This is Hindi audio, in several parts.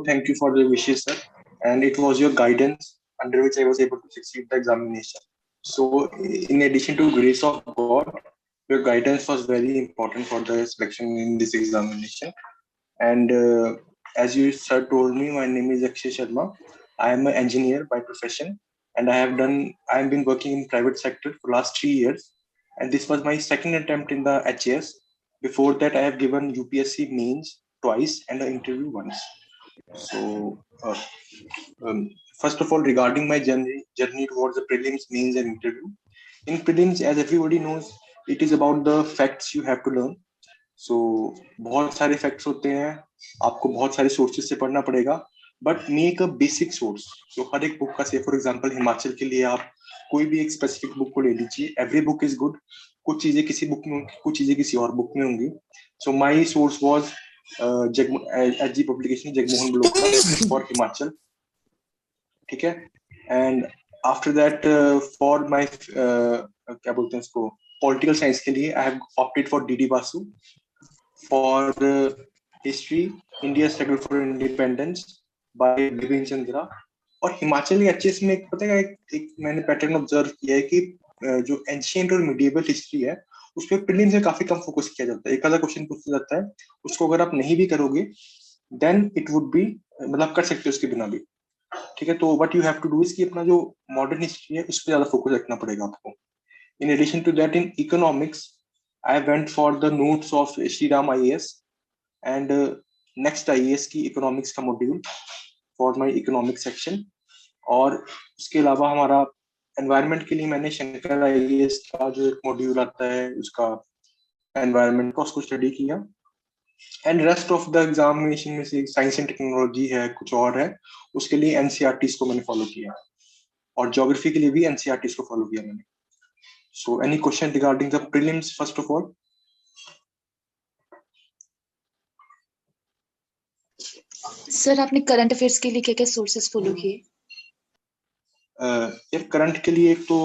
thank you for the wishes, sir. And it was your guidance under which I was able to succeed the examination. So, in addition to grace of God, your guidance was very important for the selection in this examination. And as you sir told me, my name is Akshay Sharma. I am an engineer by profession, and I have been working in private sector for last 3 years, and this was my second attempt in the HAS. Before that, I have given UPSC mains twice and an interview once. So, first of all, regarding my journey towards the prelims, mains, and interview. In prelims, as everybody knows, it is about the facts you have to learn. सो बहुत सारे फैक्ट्स होते हैं, आपको बहुत सारे सोर्सेज से पढ़ना पड़ेगा, but make a basic source. So हर एक बुक का, से फॉर एग्जांपल हिमाचल के लिए आप कोई भी एक स्पेसिफिक बुक को ले लीजिए, एवरी बुक इज गुड। कुछ चीजें किसी बुक में होंगी, कुछ चीजें किसी और बुक में होंगी। So my source was HG publication Jagmohan Balotra for Himachal, ठीक है। And after that for my क्या बोलते हैं इसको, पॉलिटिकल साइंस के लिए I have opted for DD Basu. For history, India struggle for independence by Bipin Chandra. और हिमाचली एचएस में पता है एक मैंने पैटर्न ऑब्जर्व किया है कि जो एंशिएंट और मिडिएबल हिस्ट्री है उस पर प्रीलिम्स में काफी कम फोकस किया जाता है। एक आधा क्वेश्चन पूछा जाता है, उसको अगर आप नहीं भी करोगे देन इट वुड बी, मतलब कर सकते हो उसके बिना भी, ठीक है। तो what you have to do is कि अपना जो मॉडर्न हिस्ट्री है उस पर ज्यादा फोकस रखना पड़ेगा आपको। In addition to that, in economics I went for the notes of Shriram IAS and next IAS की economics का module for my economics section। और उसके अलावा हमारा environment के लिए मैंने शंकर IAS का जो एक module आता है उसका environment का, उसको study किया। And rest of the examination में से साइंस एंड टेक्नोलॉजी है, कुछ और है, उसके लिए एनसीईआरटीज को मैंने फॉलो किया, और ज्योग्राफी के लिए भी एनसीईआरटीज को फॉलो किया मैंने। So any question regarding the prelims first of all? Sir आपने करंट अफेयर्स के लिए क्या क्या सोर्सेस फॉलो किए? यार करंट के लिए एक तो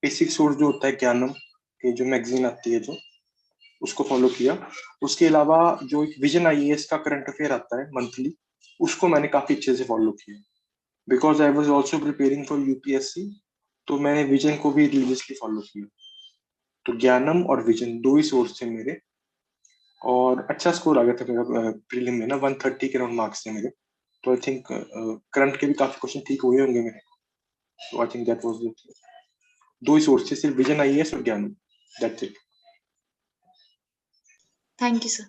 बेसिक सोर्स जो होता है ज्ञानम की जो मैगजीन आती है, जो उसको फॉलो किया। उसके अलावा जो एक विजन आईएएस का करंट अफेयर आता है मंथली, उसको मैंने काफी अच्छे से फॉलो किया, because I was also preparing for UPSC, तो मैंने विजन को भी रिलीजियसली फॉलो किया। तो ज्ञानम और विजन दो ही सोर्स थे मेरे, और अच्छा स्कोर आ गया था मेरा प्रीलिम में ना, 130 के राउंड मार्क्स थे मेरे। तो आई थिंक करंट के भी काफी क्वेश्चन ठीक हुए होंगे मेरे। तो I think that was the दो ही सोर्स थे, सिर्फ विजन आईएएस और ज्ञानम, that's it. Thank you sir.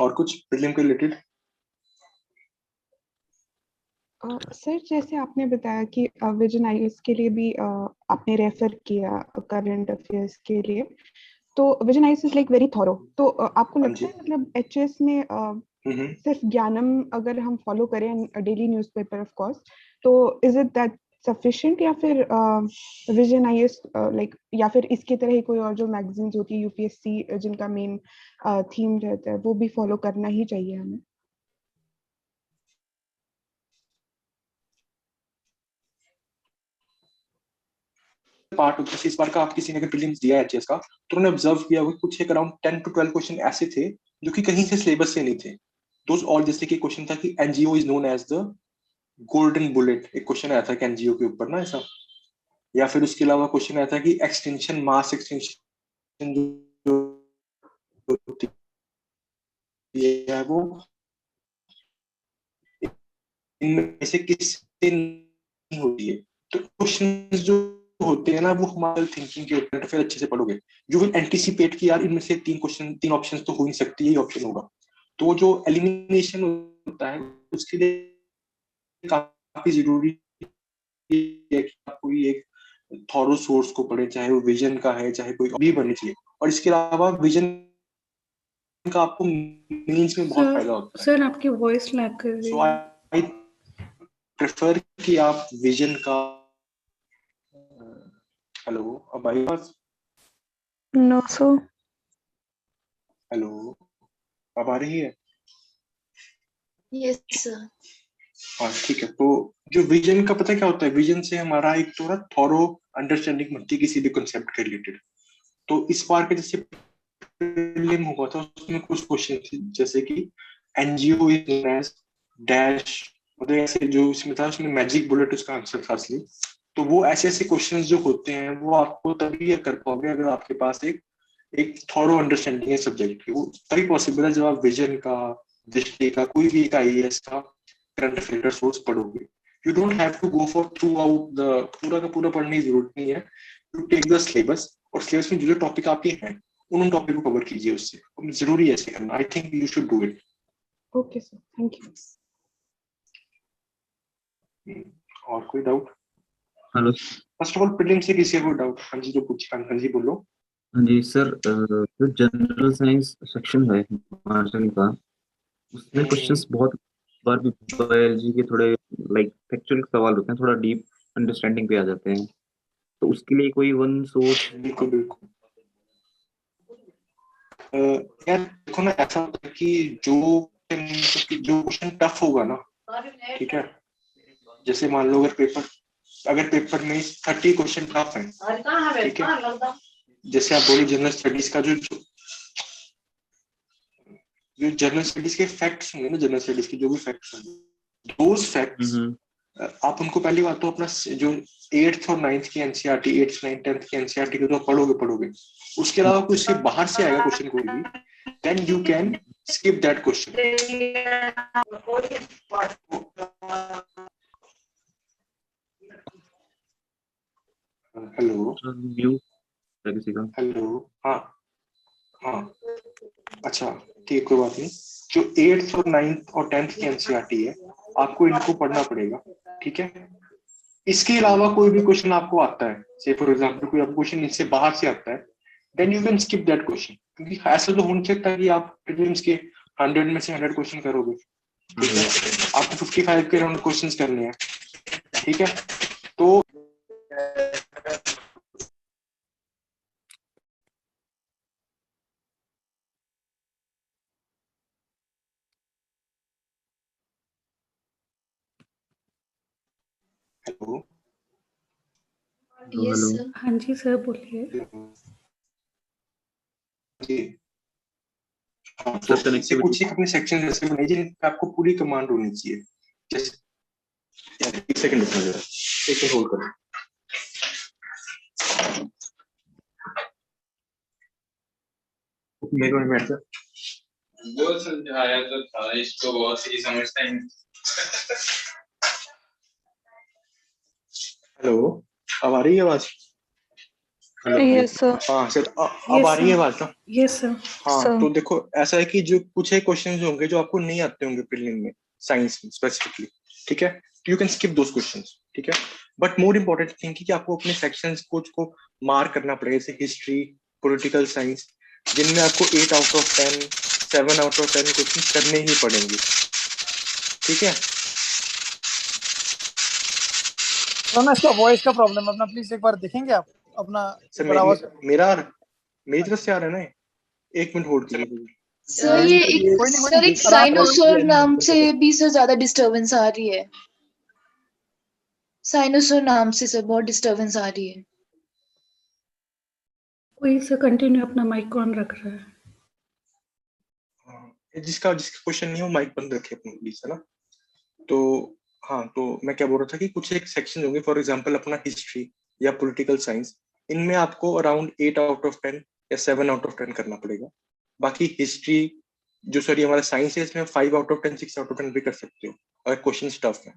और कुछ प्रीलिम के रिलेटेड? सर जैसे आपने बताया कि विजन आईएएस के लिए भी आपने रेफर किया करंट अफेयर्स के लिए, तो vision IAS is like very thorough, तो आपको लगता है मतलब एचएस में सिर्फ ज्ञानम अगर हम फॉलो करें डेली न्यूज़पेपर ऑफ कोर्स, तो इज इट दैट सफिशिएंट, या फिर विजन आईएएस लाइक, या फिर इसकी तरह ही कोई और जो मैगजीन्स होती है यूपीएससी जिनका मेन थीम रहता है वो भी फॉलो करना ही चाहिए हमें? पार्ट होता है इस बार का, आप किसी ने अगर प्रीलिम्स दिया है एचएस का तो उन्होंने ऑब्जर्व किया होगा कुछ एक अराउंड 10 to 12 क्वेश्चन ऐसे थे जो कि कहीं से सिलेबस से नहीं थे। दोस ऑल, जैसे कि क्वेश्चन था कि NGO is known as the golden bullet, एक क्वेश्चन आया था कि एनजीओ के ऊपर ना ऐसा। या फिर उसके अलावा क्वेश्चन आया था कि एक्सटेंशन, मास एक्सटेंशन जो होती है वो इनमें से किससे नहीं होती है। तो क्वेश्चन जो होते हैं ना वो हमारे थिंकिंग के ऊपर, फिर अच्छे से पढ़ोगे यू विल एंटिसिपेट कि यार इनमें से तीन ऑप्शंस तो हो नहीं सकती, यही ऑप्शन होगा। तो जो एलिमिनेशन होता है उसके लिए काफी जरूरी है कि आप कोई एक थॉरो सोर्स को पढ़े, चाहे वो विजन का है चाहे कोई भी बननी चाहिए। और इसके अलावा विजन का आपको मीन्स में बहुत फायदा होता है। सर आपकी वॉइस लैग कर रही है। सो आई प्रेफर कि आप विजन का, हेलो अब आई बात? No sir. हेलो अब आ रही है? Yes sir. हाँ ठीक है। तो जो विजन का पता है क्या होता है, विजन से हमारा एक थोड़ा थॉरो अंडरस्टैंडिंग बनती है किसी भी कॉन्सेप्ट के रिलेटेड। तो इस बार के जैसे प्रीलिम हुआ था उसमें कुछ क्वेश्चन थे जैसे कि NGO is known as dash, मतलब ऐसे जो इसमें था उसमें मैजिक बुलेट उसका आंसर था असली। तो वो ऐसे ऐसे क्वेश्चंस जो होते हैं वो आपको तभी कर पाओगे अगर आपके पास एक थॉरो अंडरस्टैंडिंग है सब्जेक्ट की। वो तभी पॉसिबल है जब आप विजन का, दृष्टि का, कोई भी एक आईएएस का करंट अफेयर सोर्स पढ़ोगे। You don't have to go for throughout the पूरा का पूरा पढ़ने की जरूरत नहीं है। यू टेक द सिलेबस, और सिलेबस में जो टॉपिक आपके हैं उन टॉपिक को कवर कीजिए उससे। जरूरी है ऐसे करना। I think you should do it. Okay sir, thank you. और कोई doubt? Hello first of all prelim से किसी को डाउट? हाँ जी, जो पूछा। हाँ जी बोलो। हाँ जी सर, जो जनरल साइंस सेक्शन है हिमाचल का, उसमें क्वेश्चंस बहुत बार भी बायोलॉजी के थोड़े लाइक फैक्चुअल सवाल होते हैं, थोड़ा डीप अंडरस्टैंडिंग पे आ जाते हैं, तो उसके लिए कोई वन सोर्स? बिल्कुल बिल्कुल। यार देखो ना, ऐसा होता है कि जो क्वेश्चन टफ होगा ना, ठीक है, जैसे मान लो अगर पेपर में 30 क्वेश्चन टफ है, ठीक है, जैसे आप बोलो जनरल स्टडीज का जो जनरल स्टडीज के फैक्ट्स होंगे ना, जनरल स्टडीज के जो भी फैक्ट्स होंगे, दोज फैक्ट्स आप उनको पहली बात तो अपना जो 8th और 9th की एनसीईआरटी, 8th 9th 10th की एनसीईआरटी को तो पढ़ोगे। उसके अलावा कुछ से बाहर से आएगा क्वेश्चन कोई भी, then you can skip that question. Hello mute है किसी का? हेलो। हाँ हाँ, अच्छा ठीक, कोई बात नहीं। जो 8th और 9th और 10th की एनसीईआरटी है, आपको इनको पढ़ना पड़ेगा, ठीक है। इसके अलावा कोई भी क्वेश्चन आपको आता है, से फॉर एग्जांपल कोई आपको क्वेश्चन इससे बाहर से आता है, then you can skip that question. क्योंकि ऐसा तो हो नहीं सकता कि आप प्रीलिम्स के 100 में से 100 क्वेश्चन करोगे, ठीक है। आपको 55 के राउंड क्वेश्चंस करने हैं, ठीक है। तो हेलो यस हेलो सर। हाँ जी सर, बोलिए। जी हाँ, सर, तो इसे कुछ एक अपने सेक्शन जैसे बनाइए जिनपे आपको पूरी कमांड होनी चाहिए। जैसे यार एक सेकंड रुकना जरा, एक सेकंड होल्ड करो। मेरे को बैठ जा। वो समझाया तो था, इसको बहुत ही समझता ही नहीं। हेलो, अब आ रही है आवाज? Yes sir. हाँ सर, अब आ रही है आवाज ना? Yes sir. हाँ तो देखो, ऐसा है कि जो कुछ एक क्वेश्चंस होंगे जो आपको नहीं आते होंगे प्रीलिम में, साइंस में स्पेसिफिकली, ठीक है, you can skip those questions, ठीक है। बट मोर इंपॉर्टेंट थिंग कि आपको अपने सेक्शंस को मार्क करना पड़ेगा, जैसे हिस्ट्री, पॉलिटिकल साइंस, जिनमें आपको 8 out of 10, 7 out of 10 question करने ही पड़ेंगे, ठीक है। ना इसका वॉइस का प्रॉब्लम है अपना, प्लीज एक बार देखेंगे आप अपना सर एक बार आवाज। मेरी तरफ से आ रहा है ना? 1 मिनट होल्ड कीजिए। सर ये एक कोई नहीं, सर एक सर, आप साइनोसॉर नाम से भी सर ज्यादा डिस्टरबेंस आ रही है। साइनोसॉर नाम से सर बहुत डिस्टरबेंस आ रही है। कोई सर कंटिन्यू अपना माइक ऑन रख रहा है। जिसका क्वेश्चन नहीं हो माइक बंद रखे अपने प्लीज, है ना। तो हाँ, तो मैं क्या बोल रहा था कि कुछ एक सेक्शन होंगे, फॉर एग्जांपल अपना हिस्ट्री या पॉलिटिकल साइंस, इनमें आपको अराउंड 8 आउट ऑफ 10 या 7 आउट ऑफ 10 करना पड़ेगा। बाकी हिस्ट्री जो सॉरी हमारा साइंस है, इसमें 5 आउट ऑफ 10, 6 आउट ऑफ 10 भी कर सकते हो अगर क्वेश्चन टफ है।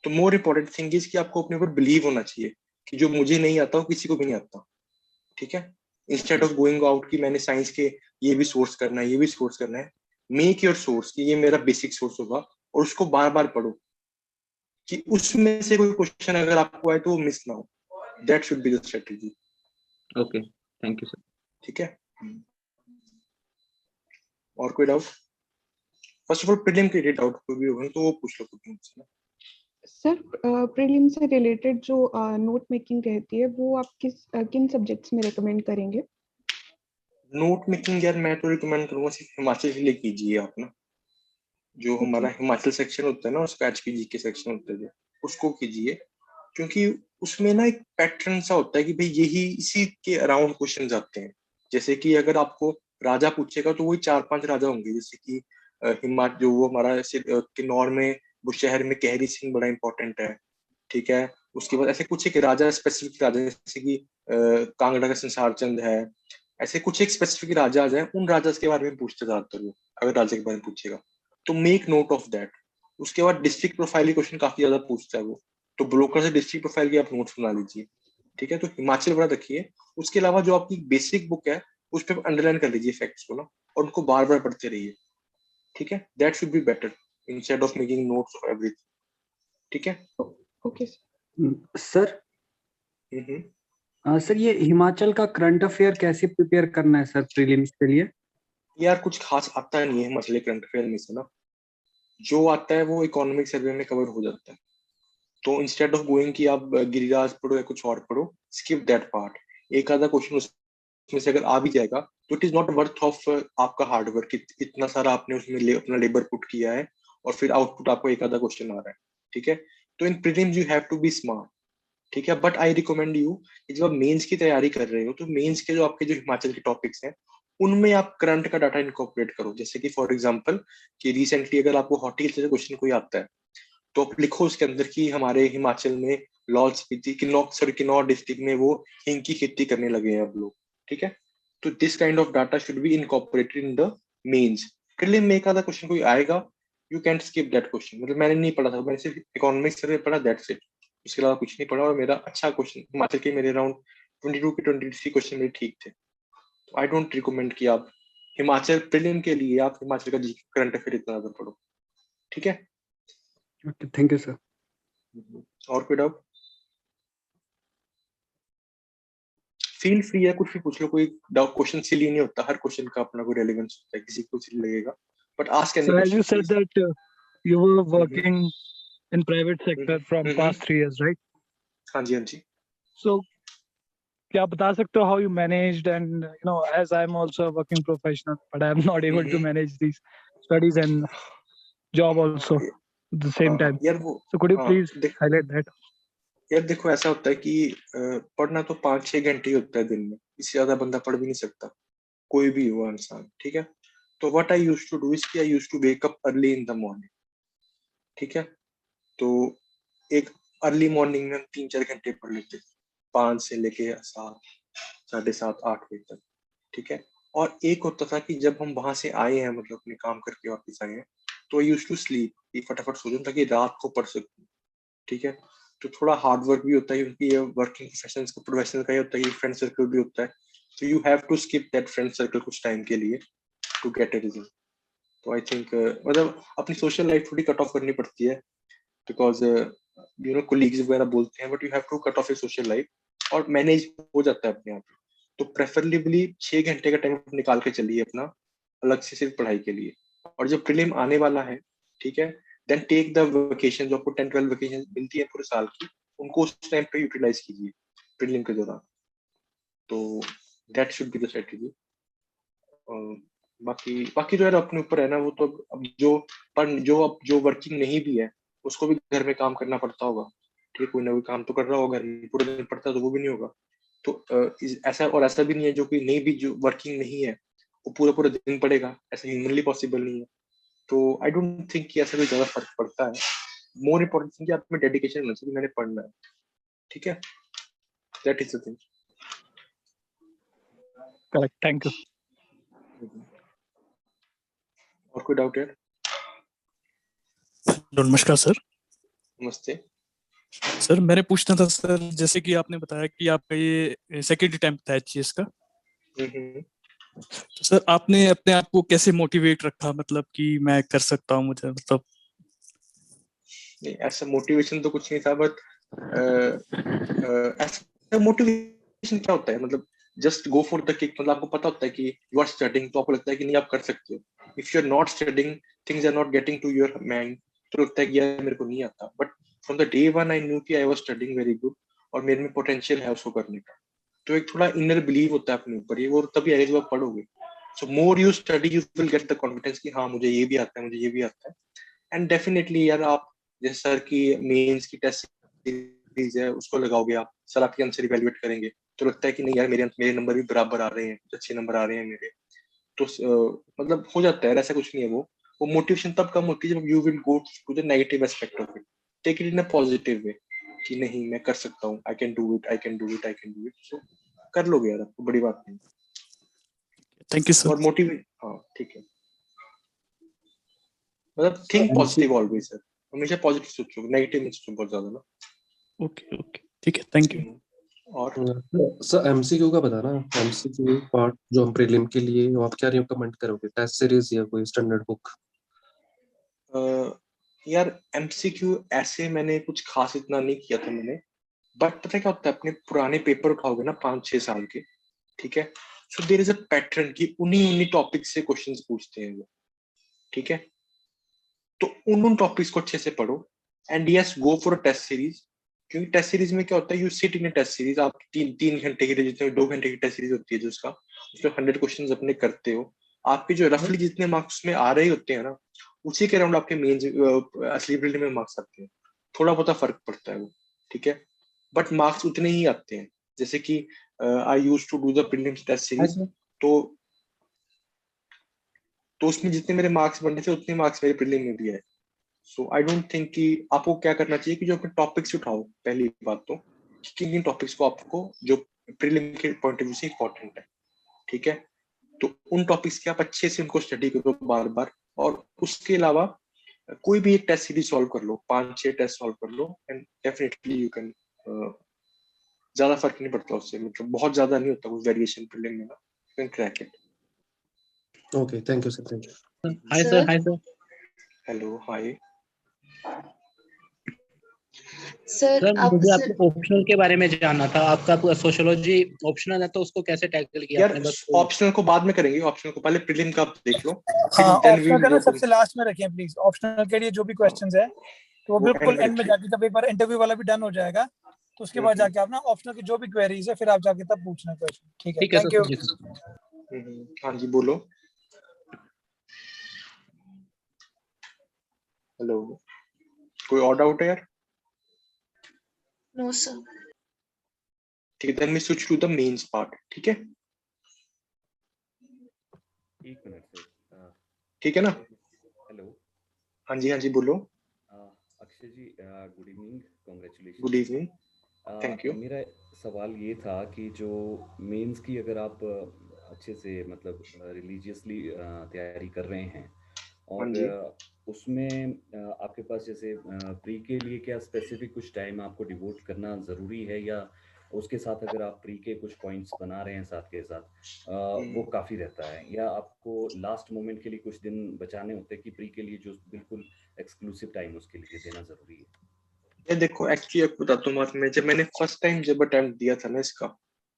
तो मोर इम्पोर्टेंट थिंग इज कि आपको अपने ऊपर बिलीव होना चाहिए कि जो मुझे नहीं आता वो किसी को भी नहीं आता, ठीक है। इंस्टेड ऑफ गोइंग आउट कि मैंने साइंस के ये भी सोर्स करना है, ये भी सोर्स करना है, मेक योर सोर्स कि ये मेरा बेसिक सोर्स होगा, और उसको बार बार पढ़ो कि उसमें से कोई क्वेश्चन अगर आपको आए तो वो मिस ना हो। That should be the strategy. Okay, thank you sir. ठीक है, और कोई doubt? First of all prelim के डाउट कोई भी होगा तो वो पूछ लो खुद मुझसे। सर प्रीलिम से रिलेटेड जो नोट मेकिंग रहती है वो आप किन सब्जेक्ट्स में रेकमेंड करेंगे? नोट मेकिंग यार मैं तो रिकमेंड करूंगा सिर्फ हिमाचल के लिए कीजिए आप ना। जो हमारा हिमाचल सेक्शन होता है ना, उसका एचपीजी के सेक्शन होता है जो, उसको कीजिए। क्योंकि उसमें ना एक पैटर्न सा होता है कि भाई यही इसी के अराउंड क्वेश्चन आते हैं। जैसे कि अगर आपको राजा पूछेगा तो वही 4-5 राजा होंगे, जैसे कि हिमाचल जो वो हमारा किन्नौर में वो शहर में कहरी सिंह बड़ा इंपॉर्टेंट है, ठीक है। उसके बाद ऐसे कुछ एक राजा, स्पेसिफिक राजा, जैसे कि कांगड़ा का संसार चंद है, ऐसे कुछ एक स्पेसिफिक राजा है, उन राजा के बारे में पूछते ज्यादातर वो, अगर राजा के बारे में पूछेगा तो मेक नोट ऑफ दैट। उसके बाद डिस्ट्रिक्ट प्रोफाइल क्वेश्चन काफी ज्यादा पूछता है वो, तो ब्रोकर से डिस्ट्रिक्ट प्रोफाइल की आप नोट्स बना लीजिए, ठीक है। तो हिमाचल बना रखिए। उसके अलावा जो आपकी बेसिक बुक है उस पर अंडरलाइन कर लीजिए फैक्ट्स को ना, और उनको बार बार पढ़ते रहिए, ठीक है। That should be better instead of making notes of everything, ठीक है। Okay sir. सर ये हिमाचल का करंट अफेयर कैसे प्रिपेयर करना है सर प्रीलिम्स के लिए? यार कुछ खास आता नहीं है हिमाचल करंट अफेयर में से ना, जो आता है वो इकोनॉमिक सर्वे में कवर हो जाता है। तो इंस्टेड ऑफ गोइंग कि आप गिरिराज पढ़ो या कुछ और पढ़ो, स्किप दैट पार्ट। एक आधा क्वेश्चन उसमें से अगर आ भी जाएगा तो it is not worth of आपका हार्डवर्क। इतना सारा आपने उसमें अपना लेबर पुट किया है और फिर आउटपुट आपको एक आधा क्वेश्चन आ रहा है, ठीक है। तो in prelims you have to be smart, ठीक है। बट आई रिकमेंड यू कि जब आप मेंस की तैयारी कर रहे हो तो मेंस के जो आपके जो हिमाचल के टॉपिक्स हैं उनमें आप करंट का डाटा इनकॉर्पोरेट करो। जैसे कि फॉर एग्जांपल कि रिसेंटली अगर आपको हॉर्टिकल्चर क्वेश्चन कोई आता है तो आप लिखो उसके अंदर कि हमारे हिमाचल में लाहौल स्पीति किन्नौर डिस्ट्रिक्ट में वो हिंग की खेती करने लगे हैं अब लोग, ठीक है। तो this kind of data should be incorporated in the mains. Prelim में एक आधा क्वेश्चन कोई आएगा, you can skip that question. मतलब मैंने नहीं पढ़ा था, मैंने सिर्फ इकोनॉमिक्स सर्वे पढ़ा, दैट्स इट। उसके अलावा कुछ नहीं पढ़ा, और मेरा अच्छा क्वेश्चन हिमाचल के मेरे अराउंड 22 के 23 क्वेश्चन मेरे ठीक थे। तो आई डोंट रिकमेंड कि आप हिमाचल प्रीलिम के लिए आप हिमाचल का करंट अफेयर इतना ज्यादा पढ़ो, ठीक है। Okay, thank you sir. और कोई डाउट? फील फ्री है, कुछ भी पूछ लो। कोई डाउट, क्वेश्चन सिली नहीं होता, हर क्वेश्चन का अपना कोई रेलेवेंस होता है, किसी को सिली लगेगा, but ask any So as question you said that you were working in private sector from past 3 years, right? हाँ जी, हाँ जी। So क्या आप बता सकते हो how you managed, and you know, as I'm also a working professional, but I'm not able to manage these studies and job also at the same time. यार वो So could you please highlight that? यार देखो, ऐसा होता है कि पढ़ना तो 5-6 घंटे ही होता है दिन में, इससे ज्यादा बंदा पढ़ भी नहीं सकता, कोई भी हुआ इंसान, ठीक है। तो what I used to do is कि I used to wake up early in the morning, ठीक है। तो एक अर्ली मॉर्निंग में 3-4 घंटे पढ़ लेते, 5 से लेके 7, 7:30, 8 बजे तक, ठीक है। और एक होता था कि जब हम वहां से आए हैं, मतलब अपने काम करके वापस आए हैं, तो आई यूज्ड टू स्लीप, कि फटाफट सो जाऊं ताकि रात को पढ़ सकूं, ठीक है। तो थोड़ा हार्ड वर्क भी होता है, क्योंकि ये वर्किंग प्रोफेशनल का ही होता है, ये फ्रेंड सर्कल भी होता है। तो you have to skip that friend circle कुछ टाइम के लिए टू गेट ए रिजल्ट। तो आई थिंक मतलब अपनी सोशल लाइफ थोड़ी कट ऑफ करनी पड़ती है, बिकॉज यू नो कोलीग्स वगैरह बोलते हैं, but you have to cut off a social life, और मैनेज हो जाता है अपने आप। तो प्रेफरेबली 6 घंटे का टाइम निकाल के चलिए अपना अलग से सिर्फ पढ़ाई के लिए। और जब प्रीलिम आने वाला है, ठीक है, देन टेक द वेकेशन, जो आपको 10-12 वेकेशन मिलती है पूरे साल की, उनको उस टाइम पे यूटिलाइज कीजिए प्रीलिम के दौरान। तो that should be the strategy. बाकी तो यार अपने ऊपर है ना, वो तो अब जो वर्किंग नहीं भी है उसको भी घर में काम करना पड़ता होगा, ठीक है। कोई ना कोई काम तो कर रहा होगा, घर में पूरे दिन पड़ता तो वो भी नहीं होगा। तो ऐसा भी नहीं है जो कोई नहीं भी जो वर्किंग नहीं है वो पूरा पूरा दिन पड़ेगा, ऐसा ह्यूमनली पॉसिबल नहीं है। तो आई डोंट थिंक कि ऐसा कोई ज्यादा फर्क पड़ता है। मोर इम्पोर्टेंट थिंग कि आप में डेडिकेशन होना चाहिए, मैंने पढ़ना है, ठीक है। That is the thing. Correct. Thank you. और कोई डाउट है? नमस्कार सर। नमस्ते सर, मैंने पूछना था सर, जैसे कि आपने बताया कि आपका ये सेकेंड अटेम्प्ट था एचसीएस का, तो सर आपने अपने आप को कैसे मोटिवेट रखा, मतलब कि मैं कर सकता हूँ, मुझे मतलब नहीं, ऐसा मोटिवेशन तो कुछ नहीं था, बट ऐसा मोटिवेशन क्या होता है, मतलब just go for the kick. मतलब आपको पता होता है कि यू आर स्टडिंग, तो आपको लगता है कि नहीं आप कर सकते हो। If you are not studying, things are not getting to your mind, तो लगता है कि यार मेरे को नहीं आता। But from the day one I knew कि I was studying very good, और मेरे में पोटेंशियल है उसको करने का। तो एक थोड़ा इनर बिलीव होता है अपने ऊपर, ये वो तभी आएगा जब आप पढ़ोगे। So more you study, you will get the confidence कि हाँ मुझे ये भी आता है, मुझे ये भी आता है। एंड डेफिनेटली यार, आप जैसे सर की मेंस की टेस्ट सीरीज है उसको लगाओगे आप, सर आपके आंसर इवैल्यूएट करेंगे, तो लगता है कि नहीं यार मेरे नंबर भी बराबर आ रहे हैं, अच्छे नंबर आ रहे हैं मेरे। तो मतलब हो जाता है, ऐसा कुछ नहीं है वो। वो मोटिवेशन तब कम होती है जब you will go to the negative aspect of it, take it in a positive way कि नहीं मैं कर सकता हूँ, I can do it, I can do it, I can do it, so कर लोगे यार, आपको बड़ी बात नहीं। Thank you sir. और मोटिवेट, हाँ ठीक है, मतलब थिंक पॉजिटिव ऑलवेज सर, हमेशा पॉजिटिव सोचो, नेगेटिव मत सोचो बहुत ज्यादा ना। ओके ओके ठीक है, थैंक यू। और सर एमसीक्यू का बताना, एमसीक्यू पार्ट जो हम प्रीलिम के लिए, आप क्या रिकमेंड करोगे, टेस्ट सीरीज या कोई स्टैंडर्ड बुक? यार एमसीक्यू ऐसे मैंने कुछ खास इतना नहीं किया था मैंने, बट पता क्या होता है, अपने पुराने पेपर उठाओगे ना 5-6 साल के, ठीक है, so there is a pattern कि उन्हीं टॉपिक से क्वेश्चंस पूछते हैं वो, ठीक है, तो उन टॉपिक्स को अच्छे से पढ़ो and yes go for a test series, क्योंकि टेस्ट सीरीज में क्या होता है, you sit in a test series, आप 3 घंटे की जितने 2 घंटे की टेस्ट सीरीज होती है जो उसका, उसमें 100 क्वेश्चंस अपने करते हो, आपके जो रफली जितने मार्क्स में आ रहे होते हैं ना, उसी के अराउंड आपके मेंस असली प्रीलिम में मार्क्स आते हैं, थोड़ा बहुत फर्क पड़ता है वो, ठीक है, बट मार्क्स उतने ही आते हैं, जैसे कि I used to do the prelims test series, तो उसमें जितने मेरे मार्क्स बनने थे उतने मार्क्स मेरे प्रीलिम में भी आए। सो आई डोंट थिंक कि आपको क्या करना चाहिए कि जो अपने टॉपिक्स उठाओ, पहली बात तो किन किन टॉपिक्स को आपको जो प्रीलिम के पॉइंट ऑफ व्यू से इंपॉर्टेंट है, ठीक है, तो उन टॉपिक्स के आप अच्छे से उनको स्टडी करो बार बार, और उसके अलावा कोई भी एक टेस्ट सीरीज सॉल्व कर लो, 5-6 टेस्ट सॉल्व कर लो एंड डेफिनेटली यू कैन, ज्यादा फर्क नहीं पड़ता उससे, मतलब बहुत ज्यादा नहीं होता कुछ वेरिएशन प्रीलिम में ना, you can crack it. Okay thank you sir, thank you. Hi sir, hi sir. Hello hi sir मुझे आपको ऑप्शनल के बारे में जानना था, आपका सोशियोलॉजी ऑप्शनल है तो उसको कैसे टैकल किया यार आपने? बस ऑप्शनल को बाद में करेंगे, ऑप्शनल को पहले प्रीलिम का आप देख लो, हाँ देन वी ऑप्शनल का विल ना गो सबसे लास्ट में रखें प्लीज, ऑप्शनल के लिए जो भी क्वेश्चंस है तो वो बिल्कुल एंड में जाके, जब एक बार इंटरव्यू वाला भी डन हो जाएगा तो उसके बाद जाके आप ना ऑप्शनल की जो भी क्वेरीज है फिर आप जाके तब पूछना क्वेश्चन, ठीक है? Thank you. हाँ जी बोलो। हेलो, कोई और डाउट है यार? No sir. ठीक है, then we switch to the mains part, ठीक है? एक मिनट सर, ठीक है ना? हेलो, हाँ जी बोलो। Akshay ji good evening, congratulation. Good evening, thank you. मेरा सवाल ये था कि जो मेंस की अगर आप अच्छे से मतलब रिलीजियसली तैयारी कर रहे हैं और उसमें आपके पास जैसे प्री के लिए क्या स्पेसिफिक कुछ टाइम आपको डिवोट करना ज़रूरी है, या उसके साथ अगर आप प्री के कुछ पॉइंट्स बना रहे हैं साथ के साथ वो काफ़ी रहता है, या आपको लास्ट मोमेंट के लिए कुछ दिन बचाने होते हैं कि प्री के लिए जो बिल्कुल एक्सक्लूसिव टाइम उसके लिए देना ज़रूरी है? ये देखो एक्चुअली आपको बताता हूँ, मैं जब मैंने फर्स्ट टाइम जब अटेम्प्ट दिया था ना इसका,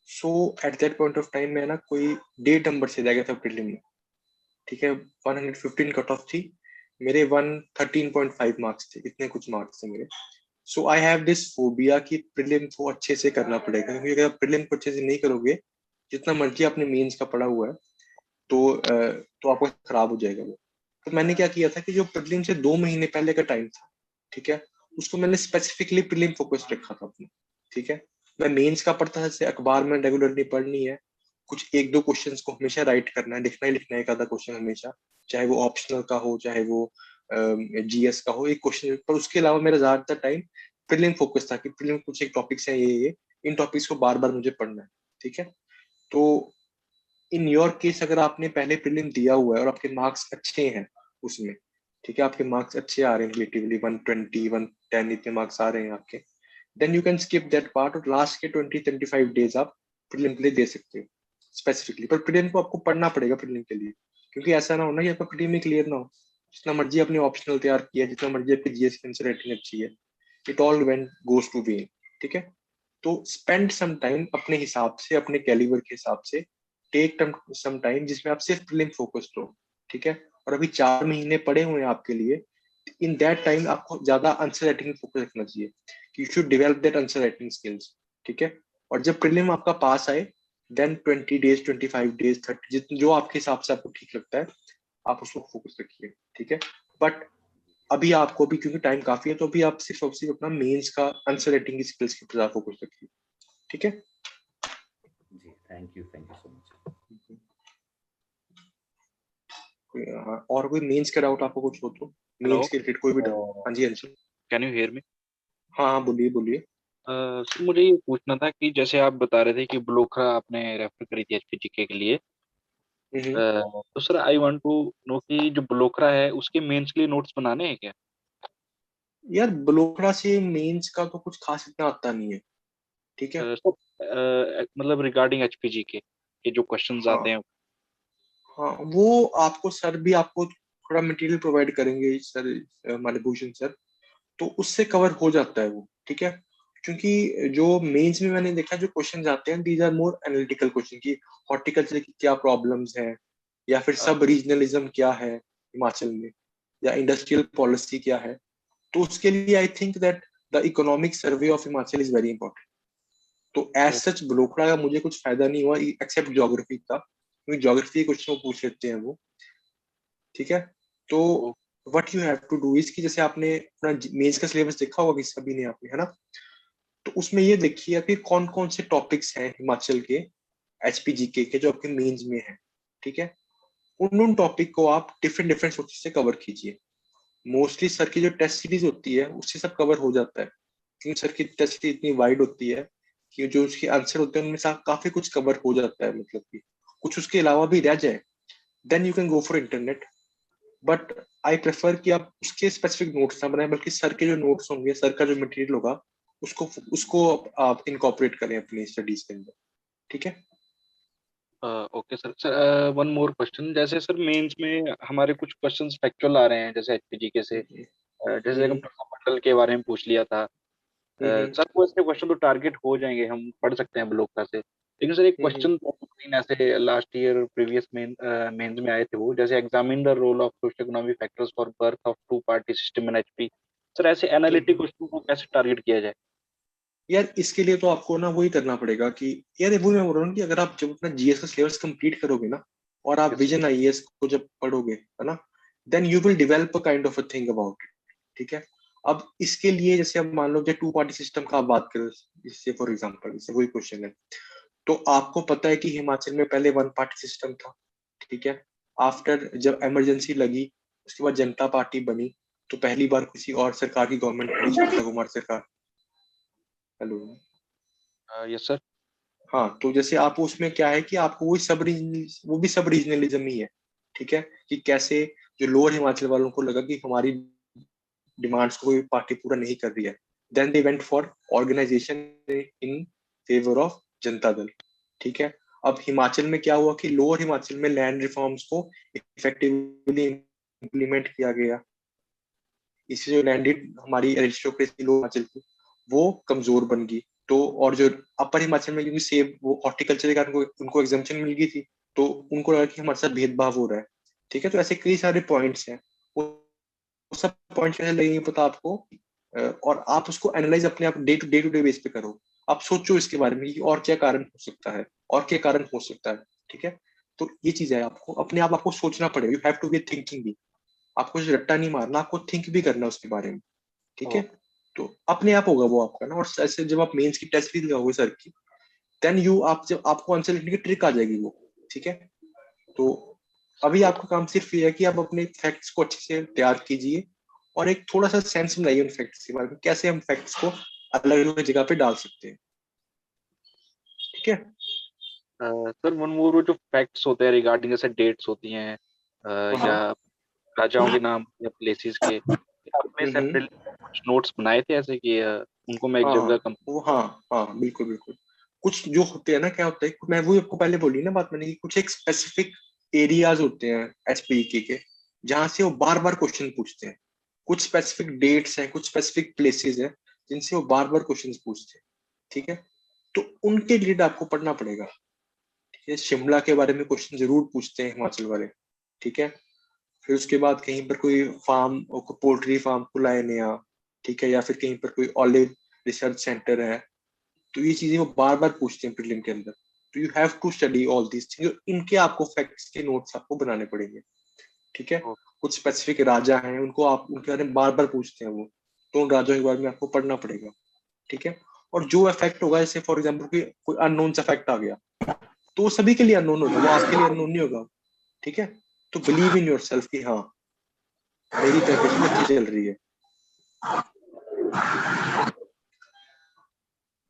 so at that point of time में ना कोई 1.5 नंबर से गया था प्रीलिम में, ठीक है, 115 कट ऑफ थी, मेरे 113.5 मार्क्स थे, इतने कुछ मार्क्स थे मेरे। सो आई हैव दिस फोबिया कि प्रीलिम को अच्छे से करना पड़ेगा, क्योंकि अगर प्रीलिम को अच्छे से नहीं करोगे, जितना मर्जी आपने मेंस का पढ़ा हुआ है तो आपको खराब हो जाएगा वो। तो मैंने क्या किया था कि जो प्रीलिम से 2 महीने पहले का टाइम था, ठीक है, उसको मैंने स्पेसिफिकली प्रीलिम फोकस रखा था अपना, ठीक है, मैं मेंस का पढ़ता था, जैसे अखबार में रेगुलरली पढ़नी है, कुछ 1-2 क्वेश्चंस को हमेशा राइट करना है, लिखना ही लिखना है एक आधा क्वेश्चन हमेशा, चाहे वो ऑप्शनल का हो चाहे वो जीएस का हो, एक क्वेश्चन, पर उसके अलावा मेरा ज्यादातर टाइम प्रीलिम फोकस था कि प्रीलिम कुछ एक टॉपिक्स है ये इन टॉपिक्स को बार बार मुझे पढ़ना है, ठीक है। तो इन योर केस अगर आपने पहले प्रीलिम दिया हुआ है और आपके मार्क्स अच्छे हैं उसमें, ठीक है, आपके मार्क्स अच्छे आ रहे हैं रिलेटिवली 120 110 इतने मार्क्स आ रहे हैं आपके, then you can skip that part और लास्ट के 20-25 डेज आप प्रीलिम के लिए दे सकते हो स्पेसिफिकली, पर प्रीलिम को आपको पढ़ना पड़ेगा प्रीलिम के लिए, क्योंकि ऐसा ना हो ना कि आपका प्रीलिम में क्लियर ना हो, जितना मर्जी आपने ऑप्शनल तैयार किया, जितना मर्जी आपकी जीएस की आंसर राइटिंग अच्छी है, it all went goes to vain, ठीक है। तो स्पेंड सम टाइम अपने हिसाब से, अपने कैलिबर के हिसाब से, टेक सम टाइम जिसमें आप सिर्फ प्रीलिम फोकस्ड हो, ठीक है, और अभी 4 महीने पड़े हुए हैं आपके लिए, इन दैट टाइम आपको ज्यादा आंसर राइटिंग फोकस रखना चाहिए, कि you should develop that answer writing skills, ठीक है, और जब प्रीलिम आपका पास आए देन 20 डेज 25 डेज 30 जितने जो आपके हिसाब से आपको ठीक लगता है आप उसको फोकस रखिए, ठीक है। बट अभी आपको भी क्योंकि टाइम काफी है, तो अभी आप सिर्फ अपना मेंस का आंसर राइटिंग की स्किल्स के ऊपर फोकस रखिए, ठीक है जी, थैंक यू सो मच। और कोई मेंस का डाउट आपको कुछ हो तो, मेंस के रिलेटेड कोई भी डाउट? हाँ जी Anshu, can you hear me? हाँ हाँ बोलिए बोलिए। सर मुझे ये पूछना था कि जैसे आप बता रहे थे कि ब्लोखरा आपने रेफर करी थी एचपीजीके के लिए, तो sir I want to know कि जो ब्लोखरा है उसके मेंस के लिए नोट्स बनाने हैं क्या? यार ब्लोखरा से मेंस का तो कुछ खास इतना आता नहीं है, ठीक है। मतलब रिगार्डिंग एचपीजीके के जो क्वेश्चंस हाँ आते हैं। हाँ, वो आपको सर भी आपको थोड़ा मटेरियल प्रोवाइड करेंगे सर, हमारे भूषण सर, तो उससे कवर हो जाता है वो, ठीक है। क्योंकि जो मेंस में मैंने देखा जो क्वेश्चंस आते हैं, these are more analytical question की हॉर्टिकल्चर की क्या प्रॉब्लम्स हैं, या फिर सब रीजनलिज्म क्या है हिमाचल में, या इंडस्ट्रियल पॉलिसी क्या है। तो उसके लिए I think that the economic survey of Himachal is very important. तो एज सच ब्लोखड़ा का मुझे कुछ फायदा नहीं हुआ एक्सेप्ट ज्योग्राफी का, क्योंकि ज्योग्राफी क्वेश्चन पूछ लेते हैं वो, ठीक है। तो what you have to do is कि जैसे आपने अपना मेंस का सिलेबस देखा होगा कि सभी ने आपने, है ना, तो उसमें ये देखिए कि कौन कौन से टॉपिक्स हैं हिमाचल के एचपीजीके के जो आपके मेंस में है, ठीक है। उन टॉपिक को आप डिफरेंट डिफरेंट सोर्सेज से कवर कीजिए। मोस्टली सर की जो टेस्ट सीरीज होती है उससे सब कवर हो जाता है, क्योंकि सर की टेस्ट सीरीज इतनी वाइड होती है कि जो उसके आंसर होते हैं उनमें से काफी कुछ कवर हो जाता है, मतलब कि कुछ उसके अलावा भी रह जाए then you can go for internet. But I prefer कि आप उसके स्पेसिफिक नोट्स ना बनाए, बल्कि सर के जो नोट्स होंगे, सर का जो मटेरियल होगा, उसको आप इनकॉर्पोरेट करें अपनी स्टडीज के अंदर, ठीक है। Okay sir. Sir one more question, जैसे सर मेंस में हमारे कुछ क्वेश्चंस फैक्चुअल आ रहे हैं जैसे एचपीजीके से, जैसे हम मंडल के बारे में पूछ लिया था, सर वो ऐसे क्वेश्चन तो टारगेट हो जाएंगे, हम पढ़ सकते हैं ब्लॉक का से, लेकिन सर एक क्वेश्चन ऐसे लास्ट ईयर प्रीवियस मेंस में आए थे वो, जैसे examine the role of socio economic factors for birth of two party system in HP. Sir ऐसे एनालिटिक क्वेश्चन को कैसे टारगेट किया जाए? यार इसके लिए तो आपको ना वही करना पड़ेगा कि यार वो मैं बोल रहा हूँ कि अगर आप जब अपना जीएस का सिलेबस कंप्लीट करोगे ना, और आप विजन आईएएस को जब पढ़ोगे, है ना, then you will develop a kind of a thing about it, ठीक है। अब इसके लिए जैसे अब मान लो जो टू पार्टी सिस्टम का आप बात करो, इससे फॉर एग्जांपल इससे वही क्वेश्चन है, तो आपको पता है कि हिमाचल में पहले वन पार्टी सिस्टम था, ठीक है। आफ्टर जब इमरजेंसी लगी उसके बाद जनता पार्टी बनी, तो पहली बार किसी और सरकार की गवर्नमेंट बनी, शांता कुमार सरकार। Hello yes sir. हाँ, तो जैसे आप उसमें क्या है कि आपको वो भी सब रीजनलिज्म ही है, ठीक है, कि कैसे जो लोअर हिमाचल वालों को लगा कि हमारी डिमांड्स को कोई पार्टी पूरा नहीं कर रही है, then they went for organisation in favour of Janata Dal, ठीक है। अब हिमाचल में क्या हुआ कि लोअर हिमाचल में लैंड रिफॉर्म्स को इफेक्टिवली इम्प्लीमेंट किया गया, इससे जो लैंडेड हमारी एरिस्टोक्रेसी लोअर हिमाचल की वो कमजोर बन गई। तो और जो अपर हिमाचल में क्योंकि सेब वो हॉर्टिकल्चर के कारण उनको एग्जाम्पशन मिल गई थी, तो उनको लगा कि हमारे साथ भेदभाव हो रहा है, ठीक है। तो ऐसे कई सारे पॉइंट्स हैं, वो सब पॉइंट्स कैसे लगेंगे पता आपको, और आप उसको एनालाइज अपने आप डे टू डे बेस पे करो। आप सोचो इसके बारे में कि और क्या कारण हो सकता है, और क्या कारण हो सकता है, ठीक है। तो ये चीज है, आपको अपने आप आपको सोचना पड़ेगा, you have to be thinking भी, आपको रट्टा नहीं मारना, आपको थिंक भी करना उसके बारे में, ठीक है। तो अपने आप होगा वो आपका ना। और ऐसे जब आप मेंस की टेस्ट भी लगाओगे सर की, देन आप जब आपको आंसर लिखने की ट्रिक आ जाएगी वो, ठीक है। तो अभी आपका काम सिर्फ ये है कि आप अपने फैक्ट्स को अच्छे से तैयार कीजिए, और एक थोड़ा सा सेंस बनाइए उन फैक्ट्स के बारे में, कैसे हम फैक्ट्स को अलग अलग जगह पे डाल सकते हैं, ठीक है। सर वन मोर, जो फैक्ट्स होते हैं रिगार्डिंग जैसे डेट्स होती हैं या राजाओं के नाम या प्लेसेस के, आपने सेपरेटली कुछ नोट्स बनाए थे ऐसे कि उनको मैं एक जगह हाँ बिल्कुल बिल्कुल। कुछ जो होते हैं ना, क्या होता है, मैं वो आपको पहले बोली ना बात मैंने कि कुछ एक स्पेसिफिक एरियाज होते हैं एचपीके के जहां से वो बार बार क्वेश्चन पूछते हैं, कुछ स्पेसिफिक डेट्स हैं, कुछ स्पेसिफिक प्लेसेस हैं जिनसे वो बार बार क्वेश्चन पूछते हैं, ठीक है। तो उनके रिलेटेड आपको पढ़ना पड़ेगा, ठीक है। शिमला के बारे में क्वेश्चन जरूर पूछते हैं हिमाचल वाले, ठीक है। फिर उसके बाद कहीं पर कोई फार्म, पोल्ट्री फार्म खुला है नया, ठीक है, या फिर कहीं पर कोई ऑलिव रिसर्च सेंटर है, तो ये चीजें वो बार बार पूछते हैं प्रीलिम के अंदर। तो you have to study all these things, इनके आपको फैक्ट्स के नोट्स आपको बनाने पड़ेंगे, ठीक है। कुछ स्पेसिफिक राजा हैं, उनको आप उनके बारे में बार बार पूछते हैं वो, तो उन राजाओं के बारे में आपको पढ़ना पड़ेगा, ठीक है। और जो इफेक्ट होगा, जैसे फॉर एग्जाम्पल कोई अननोन सा फैक्ट आ गया, तो वो सभी के लिए अननोन होगा, वो आपके लिए अननोन नहीं होगा, ठीक है। तो बिलीव इन योरसेल्फ कि हाँ मेरी प्रिपरेशन अच्छी चल रही है।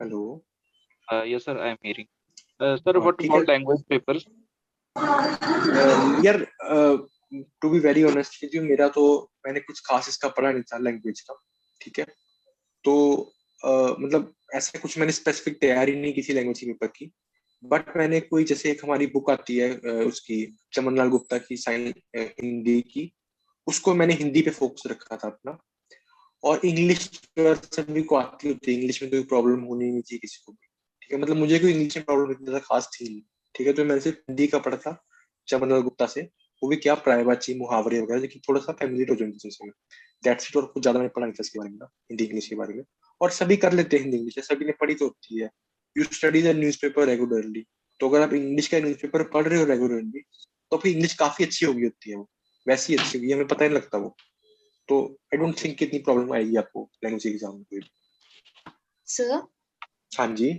Hello Yes, sir, I am hearing. Sir, हाँ what ठीक है about language papers? यार to be very honest with you, मेरा तो मैंने कुछ खास इसका पढ़ा नहीं था लैंग्वेज का, ठीक है। तो मतलब ऐसा कुछ मैंने स्पेसिफिक तैयारी नहीं की थी लैंग्वेज के पेपर की, बट मैंने कोई जैसे एक हमारी बुक आती है उसकी चमनलाल गुप्ता की साइन हिंदी की, उसको मैंने हिंदी पे फोकस रखा था अपना। और इंग्लिश सभी को आती होती है, इंग्लिश में कोई प्रॉब्लम होनी नहीं चाहिए किसी को भी, ठीक है। मतलब मुझे कोई इंग्लिश में प्रॉब्लम इतना ज़्यादा खास थी नहीं, ठीक है। तो मैंने सिर्फ हिंदी का पढ़ा था चमनलाल गुप्ता से, वो भी क्या प्रायवाची मुहावरे वगैरह, लेकिन थोड़ा सा फैमिलियर हो जाए जैसे दैट्स इट। और कुछ ज्यादा मैंने पढ़ा नहीं था इसके बारे में, हिंदी इंग्लिश के बारे में। और सभी कर लेते हैं हिंदी इंग्लिश, सभी ने पढ़ी तो होती है। You study the newspaper regularly, तो अगर आप इंग्लिश का न्यूज़पेपर पढ़ रहे हो रेगुलरली तो फिर इंग्लिश काफी अच्छी हो गई होती है, वो वैसी अच्छी होगी, हमें पता ही नहीं लगता वो। तो आई डोंट थिंक इतनी प्रॉब्लम आएगी आपको लैंग्वेज एग्जाम में कोई। सर हाँ जी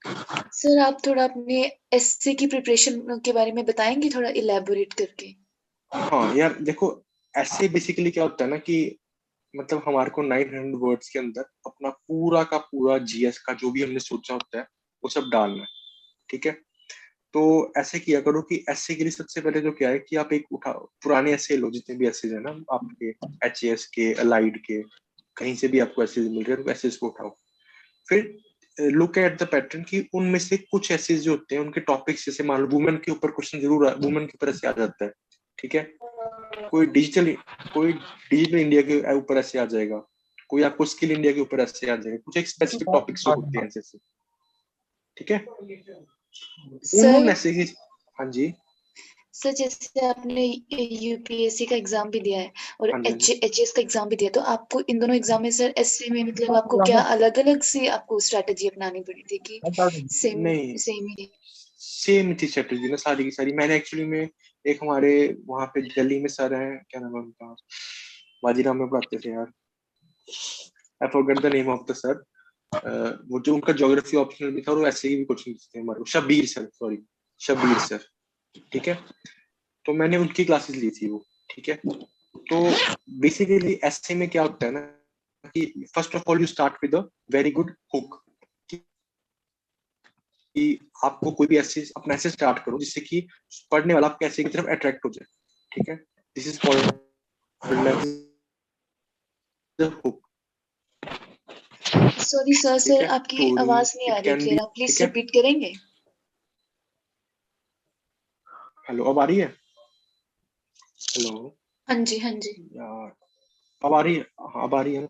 सर, आप थोड़ा अपने एसए की प्रिपरेशन के बारे में बताएंगे, थोड़ा इलेबोरेट करके। हाँ यार देखो, ऐसे बेसिकली क्या होता है ना कि मतलब हमारे को 900 वर्ड्स के अंदर अपना पूरा का पूरा जीएस का जो भी हमने सोचा होता है वो सब डालना है, ठीक है। तो ऐसे किया करो कि ऐसे के लिए सबसे पहले तो क्या है कि आप एक उठाओ पुराने ऐसे लो, जितने भी ऐसे है ना आपके एचएएस के, अलाइड के, कहीं से भी आपको ऐसे मिल रहे हैं तो ऐसे को उठाओ। फिर लुक एट द पैटर्न कि उनमें से कुछ ऐसे जो होते हैं उनके टॉपिक्स, जैसे मान लो वुमेन के ऊपर क्वेश्चन जरूर वुमेन के ऊपर ऐसे आ जाता है, ठीक है। कोई डिजिटल इंडिया के ऊपर ऐसे आ जाएगा, कोई आपको स्किल इंडिया के ऊपर ऐसे आ जाएगा, कुछ एक स्पेसिफिक टॉपिक्स जो होते हैं ऐसे, ठीक है। उन ऐसे ही हाँ जी सर जैसे आपने यूपीएससी का एग्जाम भी दिया है और हाँ जी एचएस का एग्जाम भी दिया, तो आपको इन दोनों एग्जाम में सर एसए में मतलब आपको क्या अलग अलग से आपको स्ट्रेटजी अपनानी पड़ी थी कि सेम नहीं सेम ही? सेम थी स्ट्रेटेजी ना सारी की सारी। मैंने एक्चुअली में एक हमारे वहाँ पे दिल्ली में सर हैं, क्या नाम है उनका, बाजीराव में पढ़ाते थे यार, I forgot the name of the sir. वो जो उनका ज्योग्राफी ऑप्शनल भी था और ऐसे ही भी क्वेश्चन थे हमारे, Shabbir sir, sorry Shabbir sir, ठीक है। तो मैंने उनकी क्लासेस ली थी वो, ठीक है। तो बेसिकली ऐसे में क्या होता है ना कि first of all you start with a very good hook, कि आपको कोई भी ऐसे अपना ऐसे स्टार्ट करो जिससे कि पढ़ने वाला आपके ऐसे की तरफ अट्रैक्ट हो जाए, ठीक है। This is called hook. Sorry sir, sir आपकी आवाज नहीं आ रही क्लियर, आप प्लीज रिपीट करेंगे? हेलो, अब आ रही है? हेलो हाँ जी हाँ जी यार, अब आ रही है? हाँ अब आ रही है ना।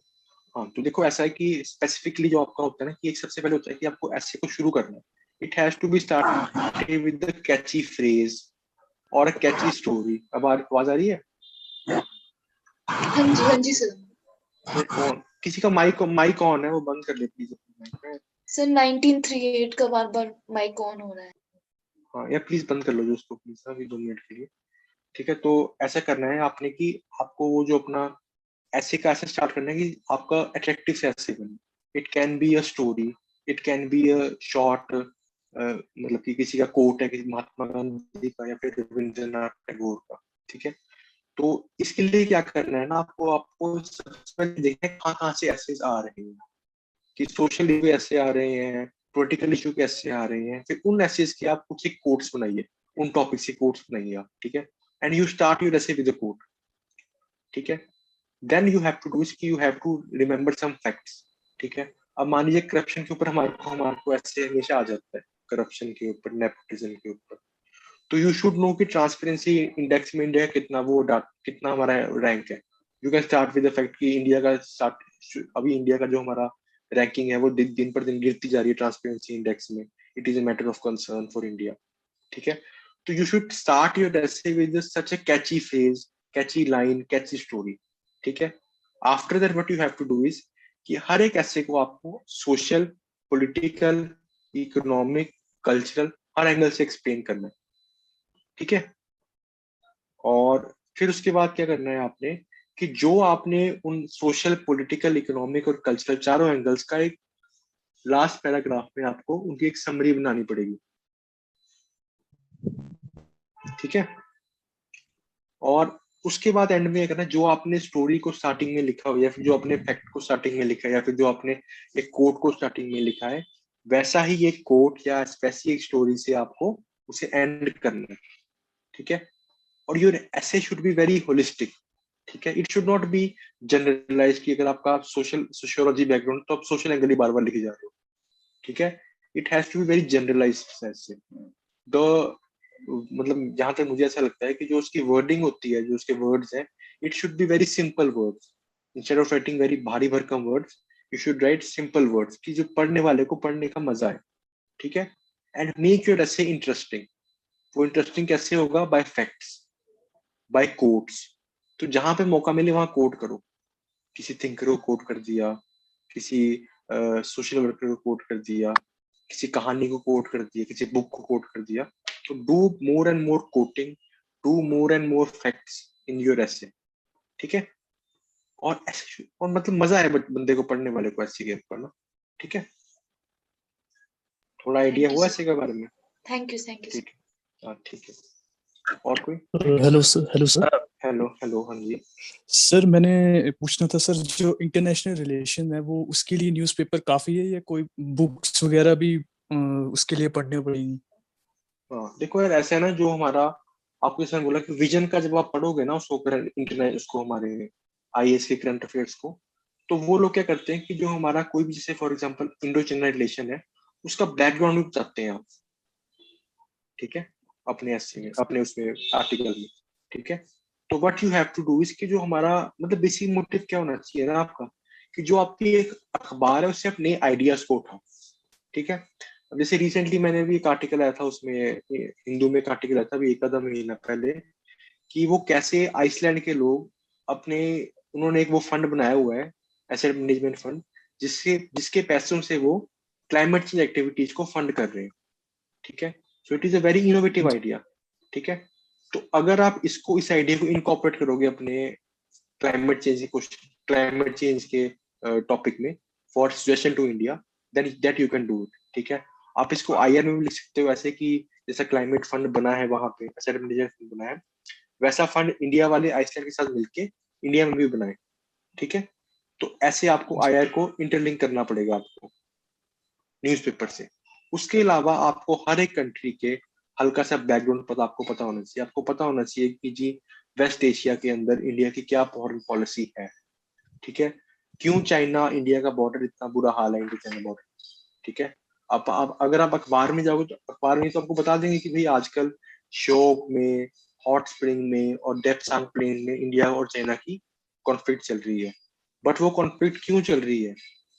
हाँ तो देखो ऐसा है कि स्पेसिफिकली जो आपका होता है ना कि एक सबसे पहले होता है कि आपको ऐसे को शुरू करना है। It has to be started with the catchy phrase और अ कैची स्टोरी। अब आवाज आ रही है? हाँ जी सर। किसी का माइक ऑन है, वो बंद कर ले प्लीज अपना। सर 1938 का बार बार माइक ऑन हो रहा है। हाँ यार प्लीज बंद कर लो जो उसको प्लीज, अभी 2 मिनट के लिए, ठीक है। तो ऐसा करना है आपने कि आपको वो जो अपना ऐसे का ऐसे स्टार्ट करना है कि आपका अट्रैक्टिव से ऐसे बने। It can be a story, it can be a short, मतलब कि किसी का कोट है, किसी महात्मा गांधी का या फिर रविंद्रनाथ टैगोर का, ठीक है। तो इसके लिए क्या करना है ना, आपको आपको सबसे पहले देखना है कहाँ से एसेज आ रहे हैं, कि सोशल इशू ऐसे आ रहे हैं, पॉलिटिकल इशू कैसे आ रहे हैं। फिर उन एसेज के आप कुछ एक कोट्स बनाइए, उन टॉपिक से कोट्स बनाइए आप, ठीक है। And you start your essay with a quote, ठीक है। Then you have to do you have to remember some facts, ठीक है। अब मान लीजिए करप्शन के ऊपर हमारे को ऐसे हमेशा आ जाता है, करप्शन के ऊपर, नेपोटिज्म के ऊपर। तो यू शुड नो कि ट्रांसपेरेंसी इंडेक्स में इंडिया कितना कितना हमारा रैंक है। You can start with the fact कि इंडिया का अभी इंडिया का जो हमारा रैंकिंग है वो दिन पर दिन गिरती जा रही है ट्रांसपेरेंसी इंडेक्स में। It is a matter of concern for India, ठीक है। तो you should start your essay with such a catchy phrase, catchy line, catchy story, ठीक है। After that what you have to do is कि हर एक ऐसे को आपको सोशल, पॉलिटिकल, इकोनॉमिक, कल्चरल हर एंगल से एक्सप्लेन करना है, ठीक है। और फिर उसके बाद क्या करना है आपने कि जो आपने उन सोशल, पॉलिटिकल, इकोनॉमिक और कल्चरल चारों एंगल्स का एक लास्ट पैराग्राफ में आपको उनकी एक समरी बनानी पड़ेगी, ठीक है। और उसके बाद एंड में करना जो आपने स्टोरी को स्टार्टिंग में लिखा हो, या फिर जो आपने फैक्ट को स्टार्टिंग में लिखा है, या फिर जो आपने एक कोट को स्टार्टिंग में लिखा है, वैसा ही एक कोट या स्पेसिफिक स्टोरी से आपको उसे एंड करना है, ठीक है। और your essay should be very holistic, ठीक है। It should not be generalise कि अगर आपका सोशियोलॉजी बैकग्राउंड तो आप सोशल एंगल ही बार बार लिखे जा रहे हो, ठीक है। It has to be very generalise say the मतलब जहां तक मुझे ऐसा लगता है कि जो उसकी वर्डिंग होती है, जो उसके वर्ड्स हैं, it should be very simple words. Instead of writing very भारी भरकम words, you should write simple words कि जो पढ़ने वाले को पढ़ने का मजा है, ठीक है। And make your essay interesting. वो इंटरेस्टिंग कैसे होगा? By facts, by quotes. तो जहां पे मौका मिले वहां कोट करो। किसी थिंकर को कोट कर दिया, किसी सोशल वर्कर को कोट कर दिया, किसी कहानी को कोट कर दिया, किसी बुक को कोट कर दिया। तो do more and more coating, do more and more facts in your एसे, ठीक है। और ऐसे और मतलब मजा है बंदे को, पढ़ने वाले को ऐसे गेम पढ़ना, ठीक है। थोड़ा आइडिया हुआ ऐसे के बारे में? थैंक यू ठीक है, हाँ ठीक है। और कोई? Hello sir. Hello sir. Hello hello, हाँ जी सर, मैंने पूछना था सर, जो इंटरनेशनल रिलेशन है वो उसके लिए न्यूज़पेपर काफी है या कोई बुक्स वगैरह भी उसके लिए पढ़ने पड़ेगी? हाँ देखो यार, ऐसा है ना, जो हमारा आपको जैसे बोला कि विजन का जब आप पढ़ोगे ना उसको, इंटरनेट उसको, हमारे आईएएस के करंट अफेयर्स को, तो वो लोग क्या करते हैं कि जो हमारा कोई भी, जैसे for example Indo China relation है, उसका बैकग्राउंड भी बताते हैं आप, ठीक है, अपने एस्से में, अपने उसमें आर्टिकल में, ठीक है। तो what you have to do इसके, जो हमारा मतलब बेसिक मोटिव क्या होना चाहिए ना आपका, कि जो आपकी एक अखबार है उससे आप नए आइडियाज को उठाओ, ठीक है। अब जैसे रिसेंटली मैंने भी एक आर्टिकल आया था, उसमें हिंदू में एक आर्टिकल आया था अभी एक आधा महीना पहले, कि वो कैसे आइसलैंड के लोग अपने, उन्होंने एक वो फंड बनाया हुआ है, एसेट मैनेजमेंट फंड, जिसके पैसों से वो क्लाइमेट चेंज एक्टिविटीज को फंड कर रहे हैं, ठीक है। So it is a very innovative idea, ठीक है। तो अगर आप इसको, इस आइडिया को इनकॉर्पोरेट करोगे अपने क्लाइमेट चेंज के टॉपिक में for suggestion to India, that you can do it, ठीक है। आप इसको आईआर में भी लिख सकते हो ऐसे कि जैसा क्लाइमेट फंड बना है वहां पे, एसेट मैनेजमेंट फंड बना है, वैसा फंड इंडिया वाले आइसलैंड के साथ मिलके इंडिया में भी बनाए, ठीक है। तो ऐसे आपको आईआर को इंटरलिंक करना पड़ेगा आपको न्यूज़पेपर से। उसके अलावा आपको हर एक कंट्री के हल्का सा बैकग्राउंड पता आपको पता होना चाहिए। आपको पता होना चाहिए कि जी वेस्ट एशिया के अंदर इंडिया की क्या फॉरेन पॉलिसी है, ठीक है। क्यों चाइना इंडिया का बॉर्डर इतना बुरा हाल है, इंडिया चाइना बॉर्डर, ठीक है। आप अगर आप अखबार में जाओगे तो अखबार में तो आपको बता देंगे कि भाई आजकल शोक में, हॉट स्प्रिंग में और डेप्सांग प्लेन में इंडिया और चाइना की कॉन्फ्लिक्ट चल रही है। बट वो कॉन्फ्लिक्ट क्यों चल रही है?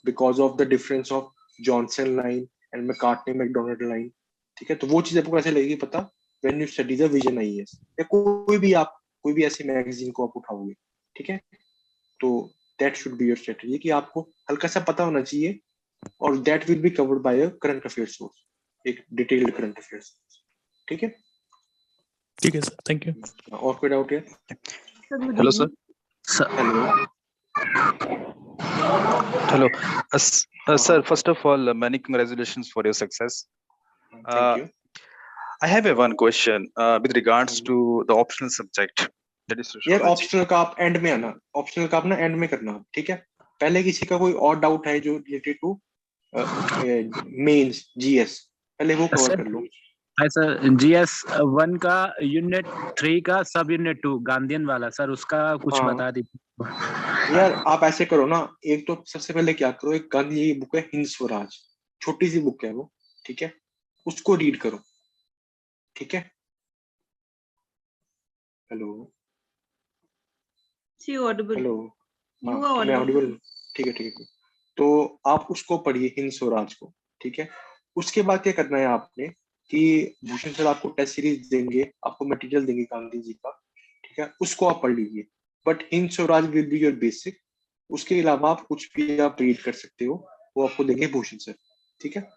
Because of the difference of Johnson line and McCartney McDonald line, ठीक है। तो वो चीज आपको कैसे लगेगी पता? When you study the vision IAS, या कोई भी ऐसी मैगजीन को आप उठाओगे, ठीक है। तो that should be your strategy, कि आपको हल्का सा पता होना चाहिए, और that will be covered by a current affairs source, एक डिटेल्ड करंट अफेयर्स, ठीक है। ठीक है सर, थैंक यू। और कोई डाउट है? Hello sir. Hello Sir, first of all, many congratulations for your success. Thank you. I have one question with regards to the optional subject, that is यार sociology. ऑप्शनल का आप एंड में आना, ऑप्शनल का आप ना एंड में करना, ठीक है। पहले किसी का कोई और डाउट है जो रिलेटेड टू मेंस जीएस, पहले वो कवर कर लो। सर जीएस 1 का यूनिट 3 का सब यूनिट 2 गांधीयन वाला, सर उसका कुछ बता दीजिए। यार आप ऐसे करो ना, एक तो सबसे पहले क्या करो, एक गांधी जी की बुक है हिंद स्वराज, छोटी सी बुक है वो, ठीक है, उसको रीड करो, ठीक है। हेलो हेलो, हाँ मैं ऑडिबल, ठीक है ठीक है। तो आप उसको पढ़िए हिंद स्वराज को, ठीक है। उसके बाद क्या करना है आपने, कि भूषण सर आपको टेस्ट सीरीज देंगे, आपको मटेरियल देंगे गांधी जी का, ठीक है, उसको आप पढ़ लीजिए। But Hind Swaraj will be your basic. उसके अलावा आप कुछ भी आप रीड कर सकते हो, वो आपको देंगे भूषण सर, ठीक है।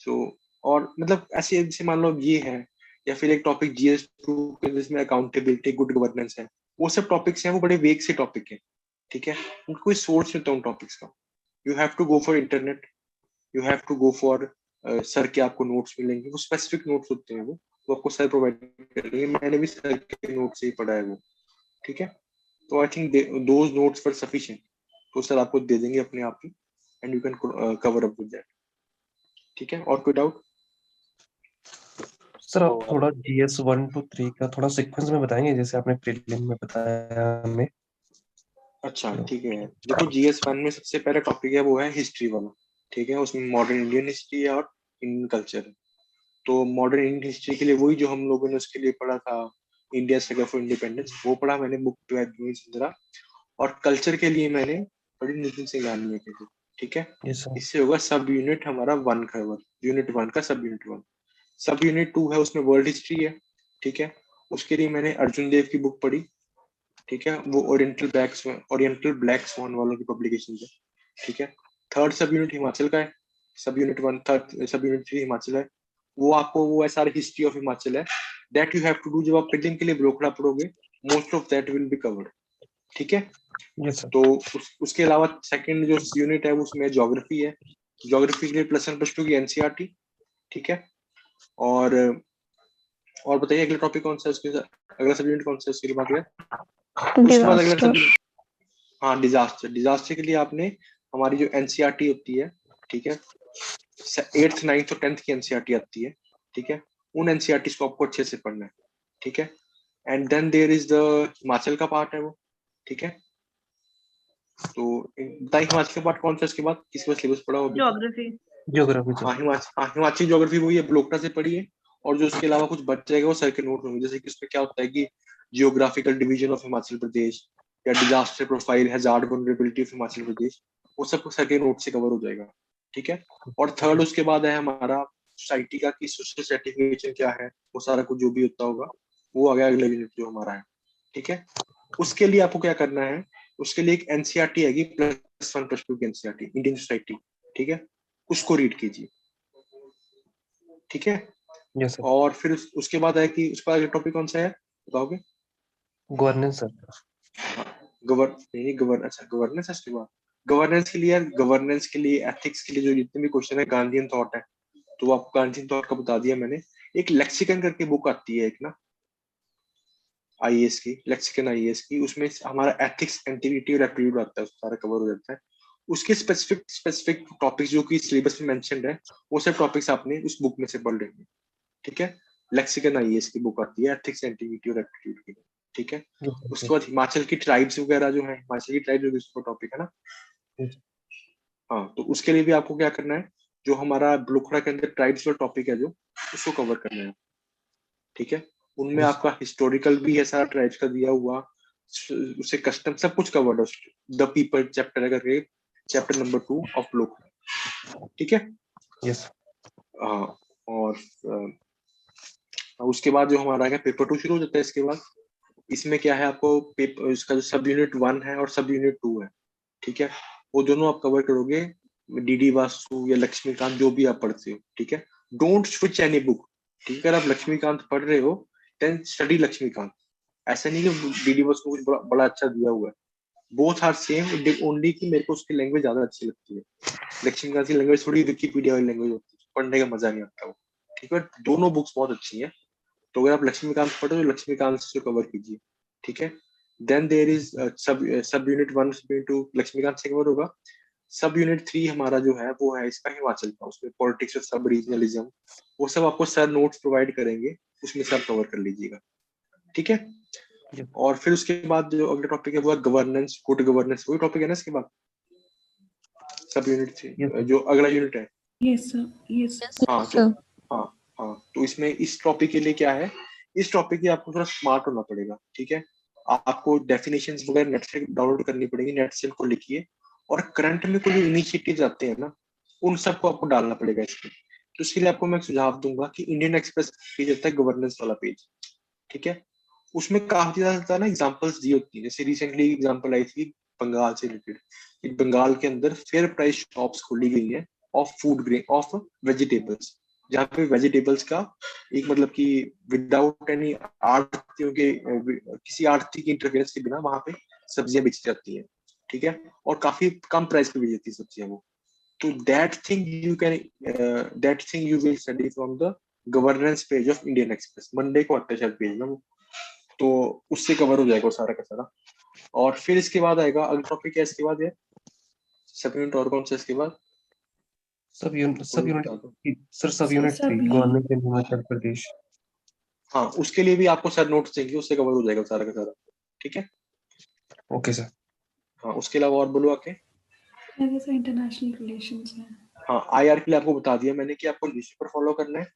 सो और मतलब ऐसे जैसे मान लो ये है, या फिर एक टॉपिक GS2 जिसमें अकाउंटेबिलिटी, गुड गवर्नेंस है, वो सब टॉपिक्स हैं, वो बड़े वेग से टॉपिक है, ठीक है। उनका कोई सोर्स नहीं होता उन टॉपिक्स का। You have to go for internet, you have to go for sir के आपको नोट्स मिलेंगे, वो स्पेसिफिक नोट्स होते हैं, वो आपको सर प्रोवाइड करेंगे। मैंने भी सर के नोट से ही पढ़ा है वो, ठीक है, तो I think those notes were sufficient, तो सर आपको दे देंगे अपने आप ही, and you can cover up with that. ठीक है, और कोई डाउट? सर आप थोड़ा GS 1 to 3 का थोड़ा सीक्वेंस में बताएंगे, जैसे आपने प्रीलिम में बताया हमें। अच्छा ठीक है, देखो GS 1 में सबसे पहला टॉपिक है वो है हिस्ट्री वाला। ठीक है, उसमें मॉडर्न इंडियन हिस्ट्री और इंडियन कल्चर है। तो मॉडर्न इंडियन हिस्ट्री के लिए वही जो हम लोगों ने उसके लिए पढ़ा था, इंडिया स्ट्रगल फॉर इंडिपेंडेंस, वो पढ़ा मैंने बुक चंद्रा। और कल्चर के लिए मैंने पढ़ी नितिन सिंह गांधी के लिए। ठीक है, इससे होगा सब यूनिट हमारा 1 कवर, यूनिट 1 का सब यूनिट 1। सब यूनिट 2 है, उसमें वर्ल्ड हिस्ट्री है। ठीक है, उसके लिए मैंने अर्जुन देव की बुक पढ़ी। ठीक है, वो ओरिएंटल ब्लैक स्वान वालों की पब्लिकेशन है। ठीक है, थर्ड सब यूनिट हिमाचल का है, सब यूनिट 1, थर्ड सब यूनिट 3 हिमाचल है। वो आपको वो है सारी हिस्ट्री ऑफ हिमाचल है, that you have to do. जब आप प्रीलिम के लिए ब्रोकड़ा पढ़ोगे, most of that will be covered. ठीक है, तो उसके अलावा सेकंड जो यूनिट है उसमें ज्योग्राफी है। ज्योग्राफी के लिए +1 +2 की NCERT। ठीक है, और बताइए अगला टॉपिक कौन सा है उसके साथ, अगला सब यूनिट कौन सा है उसके बाद है? उसके बाद अगला सब, हाँ डिजास्टर के लिए आपने हमारी जो NCERT होती है, ठीक है, 8th 9th और 10th की NCERT आती है। ठीक है, उन NCERT को आपको अच्छे से पढ़ना है। ठीक है, and then there is the Himachal का पार्ट है वो। ठीक है, तो बताइए हिमाचल का पार्ट कौन सा है, इसके बाद किसी का सिलेबस पढ़ा हो? ज्योग्राफी। हाँ हिमाचल ज्योग्राफी वही है, ब्लोकटा से पढ़ी है। और जो उसके अलावा कुछ बच जाएगा वो सर के नोट होंगे, जैसे कि उसमें क्या होता है कि geographical division of Himachal Pradesh, या disaster profile, hazard vulnerability of Himachal Pradesh, वो सब सर के नोट से कवर हो जाएगा। ठीक है, और थर्ड उसके बाद है हमारा सोसाइटी का कि सोशल सर्टिफिकेशन क्या है, वो सारा कुछ जो भी होता होगा वो आ गया अगला यूनिट जो हमारा है। ठीक है, उसके लिए आपको क्या करना है, उसके लिए एक NCERT आएगी +1 +2 की NCERT इंडियन सोसाइटी। ठीक है, उसको रीड कीजिए। ठीक है, और फिर उसके बाद है कि उसका टॉपिक कौन सा है बताओगे? Governance sir. गवर्नेंस है इसके बाद। गवर्नेंस के लिए एथिक्स के लिए जो जितने भी क्वेश्चन है, गांधीयन थॉट है, तो आपको गांधीयन थॉट का बता दिया मैंने। एक लेक्सिकन करके बुक आती है एक ना, IAS की, लेक्सिकन IAS की, उसमें हमारा एथिक्स, इंटीग्रिटी और एप्टीट्यूड आता है, उसका सारा कवर हो जाता है। उसके स्पेसिफिक टॉपिक्स जो कि सिलेबस में मेंशन्ड है, वो सब टॉपिक्स आपने उस बुक में से पढ़ लेंगे। ठीक है, लेक्सिकन IAS की बुक आती है एथिक्स, इंटीग्रिटी और एप्टीट्यूड की। ठीक है, उसके बाद हिमाचल की ट्राइब्स वगैरह जो है, हिमाचल की ट्राइब्स जो उसका टॉपिक है ना, हाँ, तो उसके लिए भी आपको क्या करना है, जो हमारा ब्लोकड़ा के अंदर ट्राइब्स का टॉपिक है जो, उसको कवर करना है। ठीक है, उनमें आपका हिस्टोरिकल भी है सारा ट्राइब्स का दिया हुआ, उससे कस्टम सब कुछ कवर्ड है। द पीपल चैप्टर है करके, चैप्टर नंबर 2 ऑफ ब्लोकड़ा। ठीक है, हाँ, और उसके बाद जो हमारा है पेपर 2 शुरू हो जाता है। इसके बाद इसमें क्या है, आपको पेपर इसका जो सब यूनिट 1 है और सब यूनिट 2 है, ठीक है, वो दोनों आप कवर करोगे, DD वासु या लक्ष्मीकांत जो भी आप पढ़ते हो। ठीक है, डोंट स्विच एनी बुक। ठीक है, अगर आप लक्ष्मीकांत पढ़ रहे हो देन स्टडी लक्ष्मीकांत। ऐसा नहीं कि DD वासु कुछ बड़ा अच्छा दिया हुआ है, बोथ आर सेम, ओनली कि मेरे को उसकी लैंग्वेज ज्यादा अच्छी लगती है। लक्ष्मीकांत की लैंग्वेज थोड़ी विकिपीडिया वाली लैंग्वेज होती है, पढ़ने का मजा नहीं आता वो। ठीक है, दोनों बुक्स बहुत अच्छी हैं, तो अगर आप लक्ष्मीकांत पढ़ो तो लक्ष्मीकांत से कवर कीजिए। ठीक है, then there is sub unit 1 sub unit 2 Laxmikant से कवर होगा। सब यूनिट 3 हमारा जो है वो है इसका हिमाचल का, उसमें पॉलिटिक्स और सब रीजनलिज्म, वो सब आपको सर नोट्स प्रोवाइड करेंगे, उसमें सब कवर कर लीजिएगा। ठीक है, और फिर उसके बाद जो अगला टॉपिक है वो है गवर्नेंस, गुड गवर्नेंस, वही टॉपिक है ना इसके बाद सब यूनिट 3 जो अगला यूनिट है। Yes sir. हाँ, तो इसमें इस टॉपिक के लिए क्या है, इस टॉपिक के आपको थोड़ा स्मार्ट होना पड़ेगा। ठीक है, आपको डेफिनेशंस वगैरह नेट से डाउनलोड करनी पड़ेगी, नेट से उनको लिखिए, और करंट में कोई इनिशिएटिव्स आते हैं ना, उन सबको आपको डालना पड़ेगा इसमें। तो इसके लिए आपको मैं सुझाव दूंगा कि इंडियन एक्सप्रेस पेज होता है गवर्नेंस वाला पेज। ठीक है, उसमें काफी ज्यादा ना एग्जांपल्स दी होती है, जैसे रिसेंटली एग्जांपल आई थी बंगाल से रिलेटेड। बंगाल के अंदर फेयर प्राइस शॉप्स खोली गई है of food grain, of vegetables, जहाँ पे वेजिटेबल्स का एक मतलब कि विदाउट एनी आड़तियों के, किसी आड़ती की इंटरफेरेंस के बिना वहां पे सब्जियां बेची जाती हैं। ठीक है, और काफी कम प्राइस पे बेची जाती है सब्जियां वो। तो that thing you will study from the governance page of Indian express. Monday को आता है शायद पेज ना वो, तो उससे कवर हो जाएगा सारा का सारा। और फिर इसके बाद आएगा अगला टॉपिक है इसके बाद, है सब यूनिट और कौन सा इसके बाद? Sub unit sir, sub unit 3 government in Himachal Pradesh. हाँ, उसके लिए भी आपको सर नोट्स देंगे, उससे कवर हो जाएगा सारा का सारा। ठीक है, ओके सर। हाँ, उसके अलावा और बोलो आके। इंटरनेशनल रिलेशंस में हाँ, आईआर के लिए आपको बता दिया मैंने कि आपको न्यूज़पेपर फॉलो करना है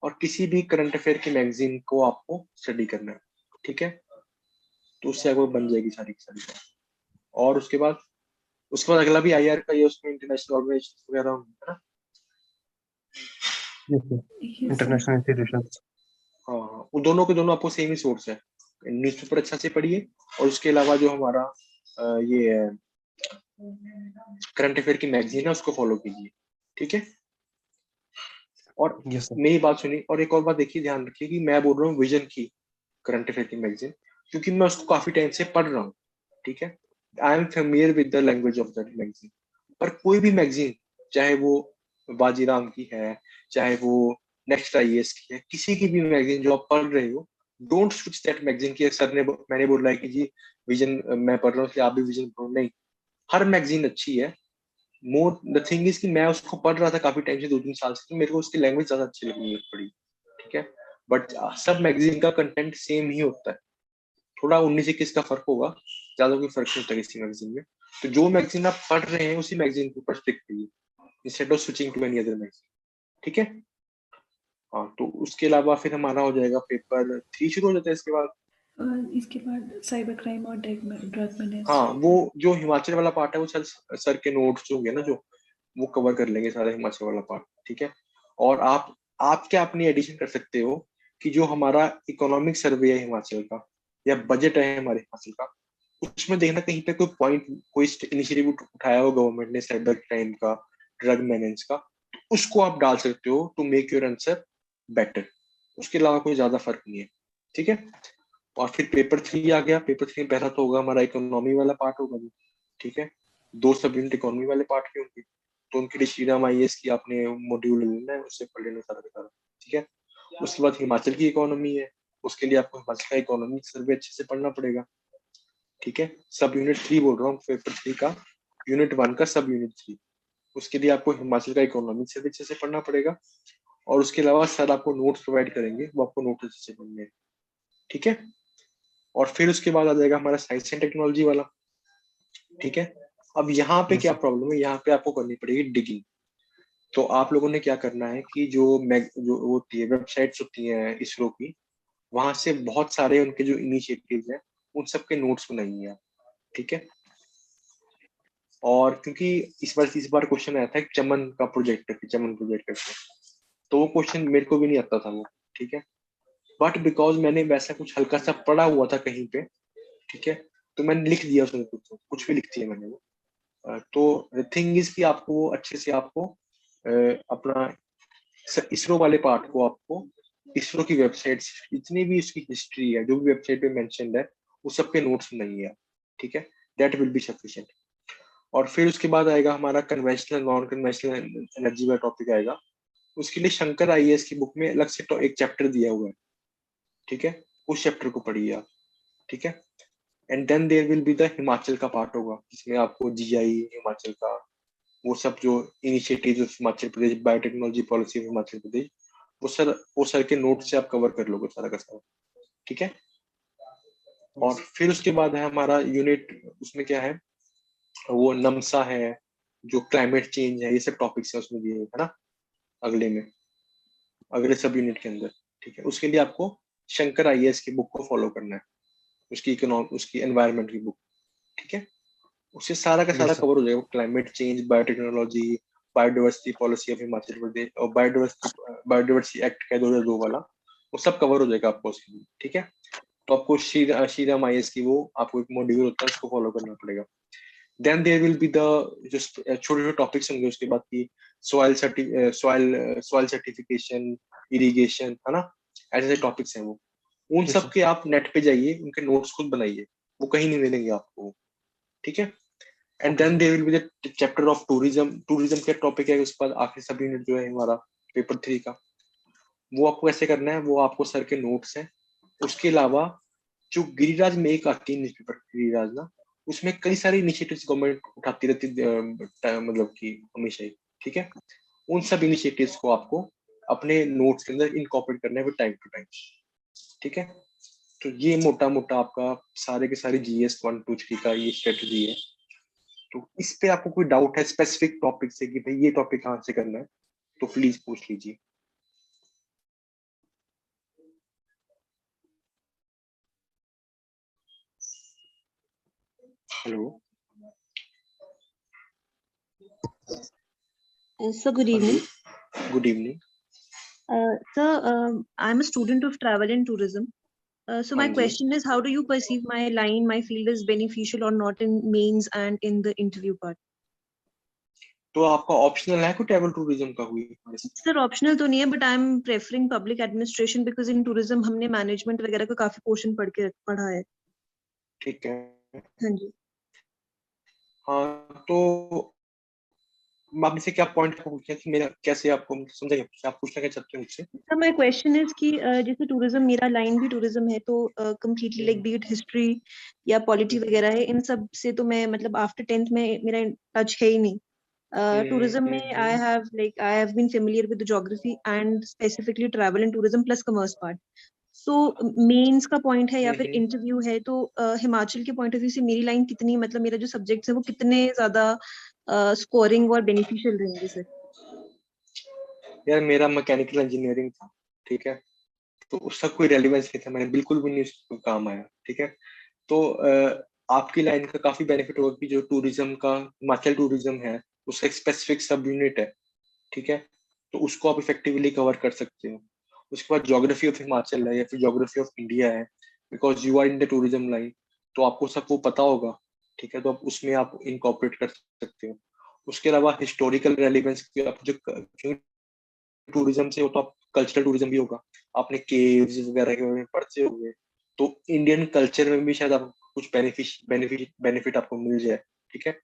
और किसी भी करंट अफेयर की मैगजीन को आपको स्टडी करना है। ठीक है, तो उससे आपको बन जाएगी सारी की सारी। और उसके बाद अगला भी आईआर का, ये उसमें इंटरनेशनल ऑर्गेनाइजेशन वगैरह है ना। International institutions. हाँ, वो दोनों के दोनों आपको सेम ही सोर्स है। न्यूज़पेपर अच्छा से पढ़िए और उसके अलावा जो हमारा ये करंट अफेयर की मैगजीन है उसको फॉलो कीजिए। ठीक है, और मेरी बात सुनिए, और एक और बात देखिए, ध्यान रखिए कि मैं बोल रहा हूँ विजन की करंट अफेयर की मैगजीन, क्योंकि मैं उसको काफी टाइम से पढ़ रहा हूँ। ठीक है, I am familiar with the language of that magazine. पर कोई भी मैगजीन, चाहे वो बाजीराम की है, चाहे वो नेक्स्ट आईएएस की है, किसी की भी मैगजीन जो आप पढ़ रहे हो, डोंट स्विच दैट मैगजीन की सर ने मैंने बोला है कि जी विजन मैं पढ़ रहा हूँ इसलिए आप भी विजन पढ़ो, नहीं। हर मैगजीन अच्छी है। मोर द थिंग इज कि मैं उसको पढ़ रहा था काफी टाइम से, 2-3 साल से, तो मेरे को उसकी लैंग्वेज ज्यादा अच्छी लगने लग पड़ी। ठीक है, बट सब मैगजीन का कंटेंट सेम ही होता है, थोड़ा 19-21 का फर्क होगा, ज्यादा कोई फर्क नहीं होता किसी मैगजीन में। तो जो मैगजीन आप पढ़ रहे हैं उसी मैगजीन के ऊपर स्टिक करिए instead of switching to any other magazine. ठीक है, हाँ, तो उसके अलावा फिर हमारा हो जाएगा पेपर 3 शुरू हो जाता है इसके बाद। इसके बाद साइबर क्राइम और ड्रग मेनेज। हाँ, वो जो हिमाचल वाला पार्ट है वो सर के नोट्स होंगे ना, जो वो कवर कर लेंगे सारा हिमाचल वाला पार्ट। ठीक है, और आप क्या अपनी एडिशन कर सकते हो कि जो हमारा इकोनॉमिक सर्वे है हिमाचल का या बजट है हमारे हिमाचल का, उसमें देखना कहीं पे कोई पॉइंट, कोई इनिशिएटिव उठाया हो गवर्नमेंट ने साइबर क्राइम का, ड्रग मैनेज का, तो उसको आप डाल सकते हो to make your answer better. उसके अलावा कोई ज्यादा फर्क नहीं है। ठीक है, और फिर पेपर 3 आ गया। पेपर 3 पहला तो होगा हमारा इकोनॉमी वाला पार्ट होगा जी। ठीक है, 2 सब यूनिट इकोनॉमी वाले पार्ट के होंगे, तो उनके लिए श्रीराम आईएएस की आपने मॉड्यूल लेना है, उससे पढ़ लेना सारा का सारा। ठीक है, उसके बाद हिमाचल की इकोनॉमी है, उसके लिए आपको हिमाचल का इकोनॉमिक सर्वे अच्छे से पढ़ना पड़ेगा। ठीक है, सब यूनिट 3 बोल रहा हूँ, पेपर 3 का यूनिट 1 का सब यूनिट 3, उसके लिए आपको हिमाचल का इकोनॉमिक सर्वे अच्छे से पढ़ना पड़ेगा। और उसके अलावा सर आपको नोट्स प्रोवाइड करेंगे, वो आपको नोट्स अच्छे से पढ़ने हैं। ठीक है, और फिर उसके बाद आ जाएगा हमारा साइंस एंड टेक्नोलॉजी वाला। ठीक है, अब यहाँ पे क्या प्रॉब्लम है, यहाँ पे आपको करनी पड़ेगी डिगिंग। तो आप लोगों ने क्या करना है कि जो वो होती है वेबसाइट्स होती हैं इसरो की, वहां से बहुत सारे उनके जो इनिशिएटिव्स हैं उन सब के नोट्स बनाइए आप। ठीक है, और क्योंकि इस बार क्वेश्चन आया था चमन का प्रोजेक्ट करके, चमन प्रोजेक्ट करके, तो वो क्वेश्चन मेरे को भी नहीं आता था वो। ठीक है, बट बिकॉज मैंने वैसा कुछ हल्का सा पढ़ा हुआ था कहीं पे, ठीक है, तो मैंने लिख दिया उसमें, कुछ भी लिख दिया मैंने वो। तो द थिंग इज कि आपको वो अच्छे से आपको अपना इसरो वाले पार्ट को, आपको इसरो की वेबसाइट जितनी भी उसकी हिस्ट्री है, जो भी वेबसाइट पे मेंशन्ड है, वो सब के नोट्स बनाइए आप। ठीक है, दैट विल बी सफिशिएंट। और फिर उसके बाद आएगा हमारा कन्वेंशनल नॉन कन्वेंशनल एनर्जी का टॉपिक आएगा। उसके लिए शंकर आईएएस की बुक में अलग से एक चैप्टर दिया हुआ है। ठीक है, उस चैप्टर को पढ़िए आप। ठीक है, and then there will be the Himachal का पार्ट होगा, जिसमें आपको जीआई हिमाचल का, वो सब जो initiative Himachal Pradesh, biotechnology policy of Himachal Pradesh, वो सर के नोट से आप कवर कर लोगे सारा का सारा। ठीक है, और फिर उसके बाद है हमारा यूनिट, उसमें क्या है, वो नमसा है, जो क्लाइमेट चेंज है, ये सब टॉपिक्स है उसमें दिए है ना, अगले सब यूनिट के अंदर। ठीक है, उसके लिए आपको शंकर आईएएस की बुक को फॉलो करना है, उसकी एनवायरनमेंट की बुक। ठीक है, उससे सारा का सारा कवर हो जाएगा, climate change, biotechnology, biodiversity policy of Himachal Pradesh और बायोडाइवर्सिटी एक्ट का 2002 वाला, वो सब कवर हो जाएगा आपको उसके लिए। ठीक है, तो आपको श्रीराम आईएएस की वो आपको एक मॉड्यूल होता है, उसको फॉलो करना पड़ेगा। Then there will be the जो छोटे छोटे टॉपिक्स होंगे उसके बाद की सॉइल सर्टिफिकेशन, इरिगेशन, है ना, ऐसे टॉपिक्स हैं वो। उन सब के आप नेट पे जाइए, उनके नोट्स खुद बनाइए, वो कहीं नहीं मिलेंगे आपको। ठीक है, and then there will be the chapter of tourism का टॉपिक है। उसके बाद आखिरी सब यूनिट जो है हमारा पेपर 3 का, वो आपको कैसे करना है, वो आपको सर के नोट्स हैं। उसके अलावा जो गिरिराज में एक आती है न्यूज़पेपर गिरिराज ना, उसमें कई सारे इनिशिएटिव्स गवर्नमेंट उठाती रहती मतलब कि हमेशा ही, ठीक है। उन सब इनिशिएटिव्स को आपको अपने नोट्स के अंदर इनकॉर्पोरेट करना है टाइम टू टाइम, ठीक है। तो ये मोटा मोटा आपका सारे के सारे GS 1 2 3 का ये स्ट्रेटजी है। तो इस पे आपको कोई डाउट है स्पेसिफिक टॉपिक से कि भाई ये टॉपिक कहाँ से करना है, तो प्लीज पूछ लीजिए। Hello So good evening. Good evening. Sir, I'm a student of travel and tourism. So my question is, how do you perceive my line, my field is beneficial or not in mains and in the interview part? तो आपका ऑप्शनल है कोई ट्रैवल टूरिज्म का हुई? सर ऑप्शनल तो नहीं है, but I am preferring public administration because in tourism हमने मैनेजमेंट वगैरह का काफी पोर्शन पढ़ा है। ठीक है। हाँ जी। हाँ तो आप से क्या पॉइंट पूछना कि मेरा कैसे आपको समझाइए, आप पूछना क्या चाहते हैं मुझसे? सर माय क्वेश्चन इज कि जैसे टूरिज्म, मेरा लाइन भी टूरिज्म है, तो completely like B it history या पॉलिटी वगैरह है, इन सब से तो मैं मतलब आफ्टर 10th में मेरा टच है ही नहीं। tourism में I have been familiar with the geography and specifically travel and tourism plus commerce part. So mains का पॉइंट है या फिर इंटरव्यू है, तो हिमाचल के पॉइंट ऑफ व्यू से मेरी लाइन कितनी, मतलब मेरा जो सब्जेक्ट्स है वो कितने ज्यादा स्कोरिंग और बेनिफिशियल रहेंगे सर? यार मेरा मैकेनिकल इंजीनियरिंग था, ठीक है, तो उसका कोई रेलेवेंस नहीं था, मैंने बिल्कुल भी नहीं उसको काम आया, ठीक है। तो आपकी लाइन का काफी बेनिफिट होगा कि जो टूरिज्म का हिमाचल टूरिज्म है उसका एक स्पेसिफिक सब यूनिट है, ठीक है, तो उसको आप इफेक्टिवली कवर कर सकते हो। उसके बाद ज्योग्राफी ऑफ हिमाचल है या फिर ज्योग्राफी ऑफ इंडिया है, because you are in the tourism line, तो आपको सबको पता होगा, ठीक है, तो आप उसमें आप इनकॉर्पोरेट कर सकते हो। उसके अलावा हिस्टोरिकल रेलिवेंस, आप जो टूरिज्म से हो तो आप कल्चरल टूरिज्म भी होगा, आपने केव्स वगैरह के बारे में पढ़ते होंगे, तो इंडियन कल्चर में भी शायद आपको कुछ बेनिफिट आपको मिल जाए, ठीक है।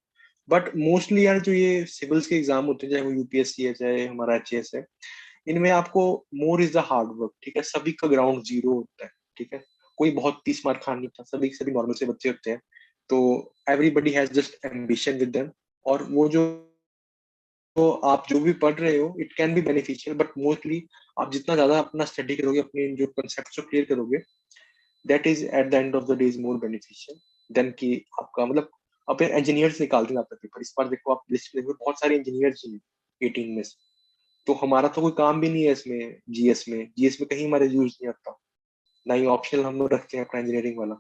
बट मोस्टली यार जो ये सिविल्स के एग्जाम होते हैं, चाहे वो UPSC है चाहे हमारा HAS है, इनमें आपको more is the hard work, ठीक है, सभी का ग्राउंड जीरो होता है, ठीक है, कोई बहुत 30 मार खान नहीं था, सभी नॉर्मल से बच्चे होते हैं, तो everybody has just ambition with them, और वो जो तो आप जो भी पढ़ रहे हो it can be beneficial, but mostly आप जितना ज्यादा अपना स्टडी करोगे, अपने जो कंसेप्ट को क्लियर करोगे, that is at the end of the day is more beneficial than कि आपका मतलब अब इंजीनियर्स निकालते हैं आपका पेपर। इस बार देखो आप लिस्ट में बहुत सारे इंजीनियर्स हैं 18 में से, तो हमारा तो कोई काम भी नहीं है इसमें। GS में कहीं हमारे यूज नहीं आता, ना ही ऑप्शनल हम लोग रखते हैं अपना इंजीनियरिंग वाला,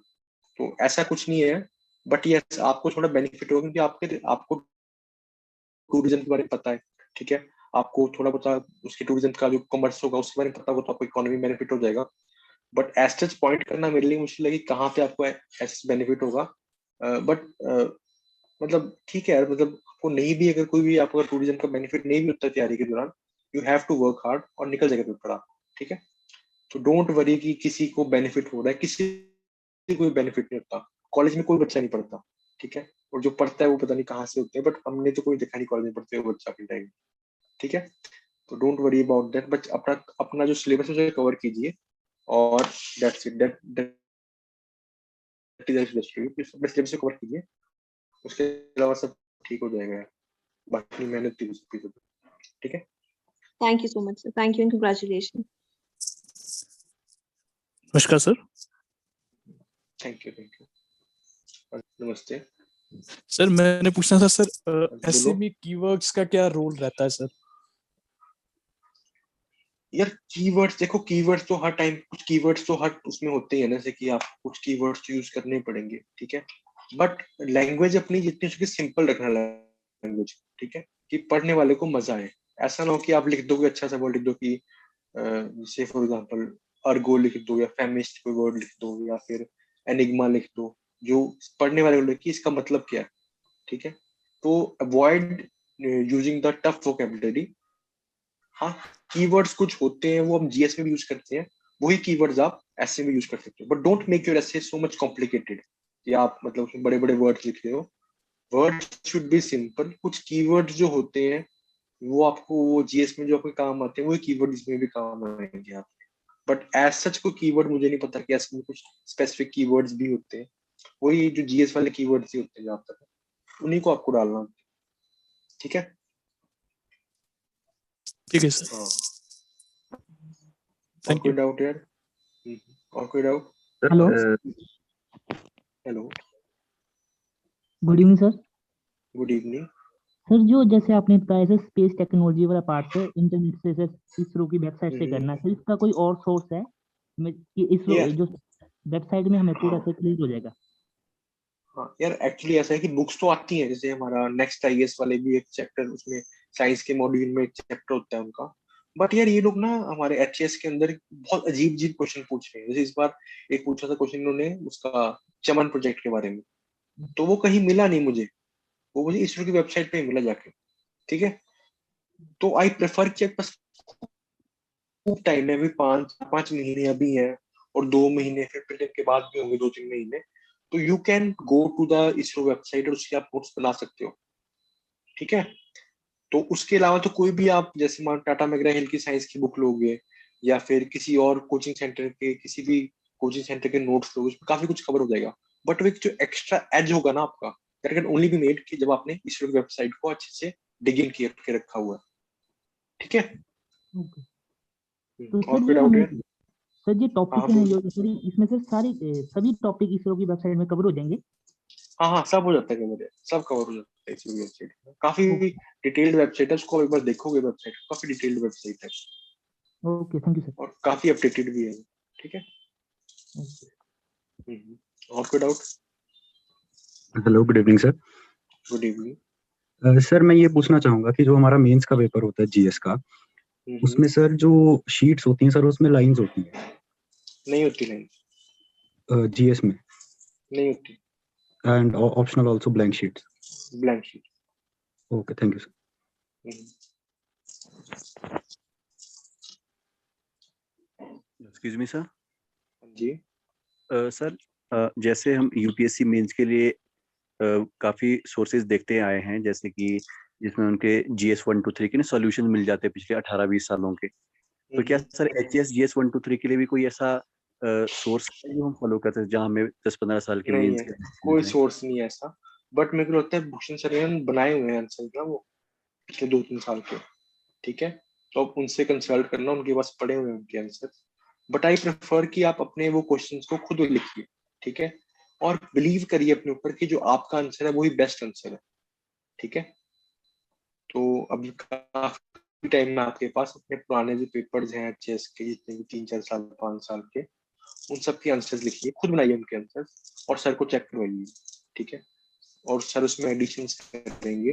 तो ऐसा कुछ नहीं है। बट यस आपको थोड़ा बेनिफिट होगा क्योंकि आपको टूरिज्म के बारे में पता है, ठीक है, आपको थोड़ा पता उसके टूरिज्म का जो कॉमर्स होगा उसके बारे में पता होगा, तो आपको इकोनॉमी बेनिफिट हो जाएगा। बट एज सच पॉइंट करना मेरे लिए मुश्किल है कि कहाँ पे आपको ऐसा बेनिफिट होगा। बट मतलब ठीक है यार, मतलब आपको नहीं भी, अगर कोई भी आपको टूरिज्म का बेनिफिट नहीं भी होता तैयारी के दौरान, you have to work hard और निकल जाएगा पेपर आपको, ठीक है। तो डोंट वरी कि किसी को बेनिफिट हो रहा है, किसी को कोई बेनिफिट नहीं होता, कॉलेज में कोई बच्चा नहीं पढ़ता, ठीक है, और जो पढ़ता है वो पता नहीं कहाँ से होते हैं, बट हमने तो कोई देखा नहीं कॉलेज में पढ़ते हुए बच्चा अपने टाइम, ठीक है। तो don't worry about that, but अपना जो सिलेबस है उसे कवर कीजिए, और that's it, that is syllabus cover कीजिए, उसके अलावा सब ठीक हो जाएगा, बाकी मेहनत की जरूरत, ठीक है। Thank you so much sir, thank you and congratulation. नमस्कार सर। थैंक यू नमस्ते सर। मैंने पूछना था सर, ऐसे में कीवर्ड्स का क्या रोल रहता है सर? यार कीवर्ड्स देखो, कीवर्ड्स तो हर टाइम कुछ कीवर्ड्स तो हर उसमें होते ही है ना, जैसे कि आप कुछ कीवर्ड्स यूज करने पड़ेंगे, ठीक है, बट लैंग्वेज अपनी जितनी उसकी सिंपल रखना लैंग्वेज, ठीक है, कि पढ़ने वाले को मजा आए। ऐसा ना हो कि आप लिख दो कोई अच्छा सा वर्ड लिख दो कि जैसे फॉर एग्जांपल अर्गो लिख दो या फेमिनिस्ट कोई वर्ड लिख दो या फिर एनिग्मा लिख दो, जो पढ़ने वाले को लगे कि इसका मतलब क्या है, ठीक है। तो avoid using the tough vocabulary. हाँ कीवर्ड्स कुछ होते हैं वो हम GS में भी यूज करते हैं, वही कीवर्ड्स आप ऐसे में यूज कर सकते हो, but don't make your essay so much complicated कि आप मतलब उसमें बड़े बड़े वर्ड्स लिख रहे हो। Words should be simple. कुछ कीवर्ड्स जो होते हैं वो आपको वो GS में जो आपके काम आते हैं, वही कीवर्ड इसमें भी काम आएंगे आपके, बट एज सच कोई कीवर्ड मुझे नहीं पता कि ऐसे में कुछ स्पेसिफिक कीवर्ड्स भी होते हैं। वही जो जीएस वाले कीवर्ड्स ही होते हैं जहाँ तक, उन्हीं को आपको डालना होता है। ठीक है, ठीक है सर। और कोई डाउट यार? और कोई doubt? Hello hello, good evening sir. Good evening sir जो जैसे आपने बताया सर स्पेस टेक्नोलॉजी वाला पार्ट है इंटरनेट से सर इसरो की वेबसाइट से करना है सर, इसका कोई और सोर्स है कि इसरो जो वेबसाइट में हमें पूरा से क्लियर हो जाएगा? हाँ यार, एक्चुअली ऐसा है कि बुक्स तो आती हैं, जैसे हमारा नेक्स्ट आईएएस वाले भी एक चैप्टर, उसमें साइंस के मॉड्यूल में एक चैप्टर होता है उनका। बट यार ये लोग ना हमारे एचएस के अंदर बहुत अजीब अजीब क्वेश्चन पूछ रहे हैं। जैसे इस बार एक पूछा था क्वेश्चन इन्होंने उसका चमन प्रोजेक्ट के बारे में, तो वो कहीं मिला नहीं मुझे, वो मुझे इसरो की वेबसाइट पे मिला जाके। ठीक है, तो आई प्रेफर कि बस खूब टाइम है, अभी 5 महीने अभी है, और 2 महीने फिर प्रिलिम के बाद भी होंगे 2-3 महीने, तो you can go to the ISRO website और उसकी आप नोट्स बना सकते हो। ठीक है, तो उसके अलावा तो कोई भी आप जैसे मान टाटा मैकग्रा हिल की साइंस की बुक लोगे, या फिर किसी और कोचिंग सेंटर के किसी भी कोचिंग सेंटर के नोट्स लोगे, उसमें काफी कुछ कवर हो जाएगा। बट वो एक जो एक्स्ट्रा एज होगा ना आपका, that can only be made कि जब आपने इसरो की वेबसाइट को अच्छे से डिग इन करके रखा हुआ है। ठीक है, तो और कोई डाउट है? सर ये टॉपिक है जो इसमें सर सारी सभी टॉपिक इसरो की वेबसाइट में कवर हो जाएंगे? हाँ हाँ, सब हो जाता है, मेरे सब कवर हो जाता है इसरो की वेबसाइट में। काफी डिटेल्ड वेबसाइट है, उसको एक बार देखोगे वेबसाइट, काफी डिटेल्ड वेबसाइट है। Okay, thank you sir. और काफी अपडेटेड भी है। ठीक है, और कोई doubt? Hello, good evening sir. Good evening sir, मैं ये पूछना चाहूंगा कि जो हमारा मेंस का पेपर होता है जीएस का, उसमें सर जो शीट्स होती हैं सर, उसमें लाइंस होती हैं? नहीं होती लाइन जीएस में नहीं होती। And optional also blank sheets? Blank sheet. Okay, thank you sir. Excuse me sir. जी सर, जैसे हम यूपीएससी मेंस के लिए काफी सोर्सेज देखते आए हैं, जैसे कि जिसमें उनके जीएस 1 2 3 के सॉल्यूशन मिल जाते हैं पिछले 18-20 सालों के, तो क्या सर एचएस जीएस 1 2 3 के लिए भी कोई ऐसा सोर्स है जो हम फॉलो करते हैं जहां हमें 10-15 साल के नहीं मेंस है, के कोई सोर्स नहीं है ऐसा। बट मेरे को लगता है भूषण सर ने बनाए हुए हैं आंसर ना, वो पिछले 2-3 साल के। ठीक है, तो आप उनसे कंसल्ट करना, उनके पास पड़े हुए हैं उनके आंसर। बट आई प्रेफर कि आप अपने वो क्वेश्चंस को खुद लिखिए। ठीक है, और बिलीव करिए अपने ऊपर कि जो आपका आंसर है वही बेस्ट आंसर है। ठीक है, तो अभी काफी टाइम में आपके पास अपने पुराने जो पेपर्स हैं एचएस के, जितने भी 3-4 साल 5 साल के, उन सब के आंसर्स लिखिए, खुद बनाइए उनके आंसर्स और सर को चेक करवाइए। ठीक है, और सर उसमें एडिशंस करेंगे।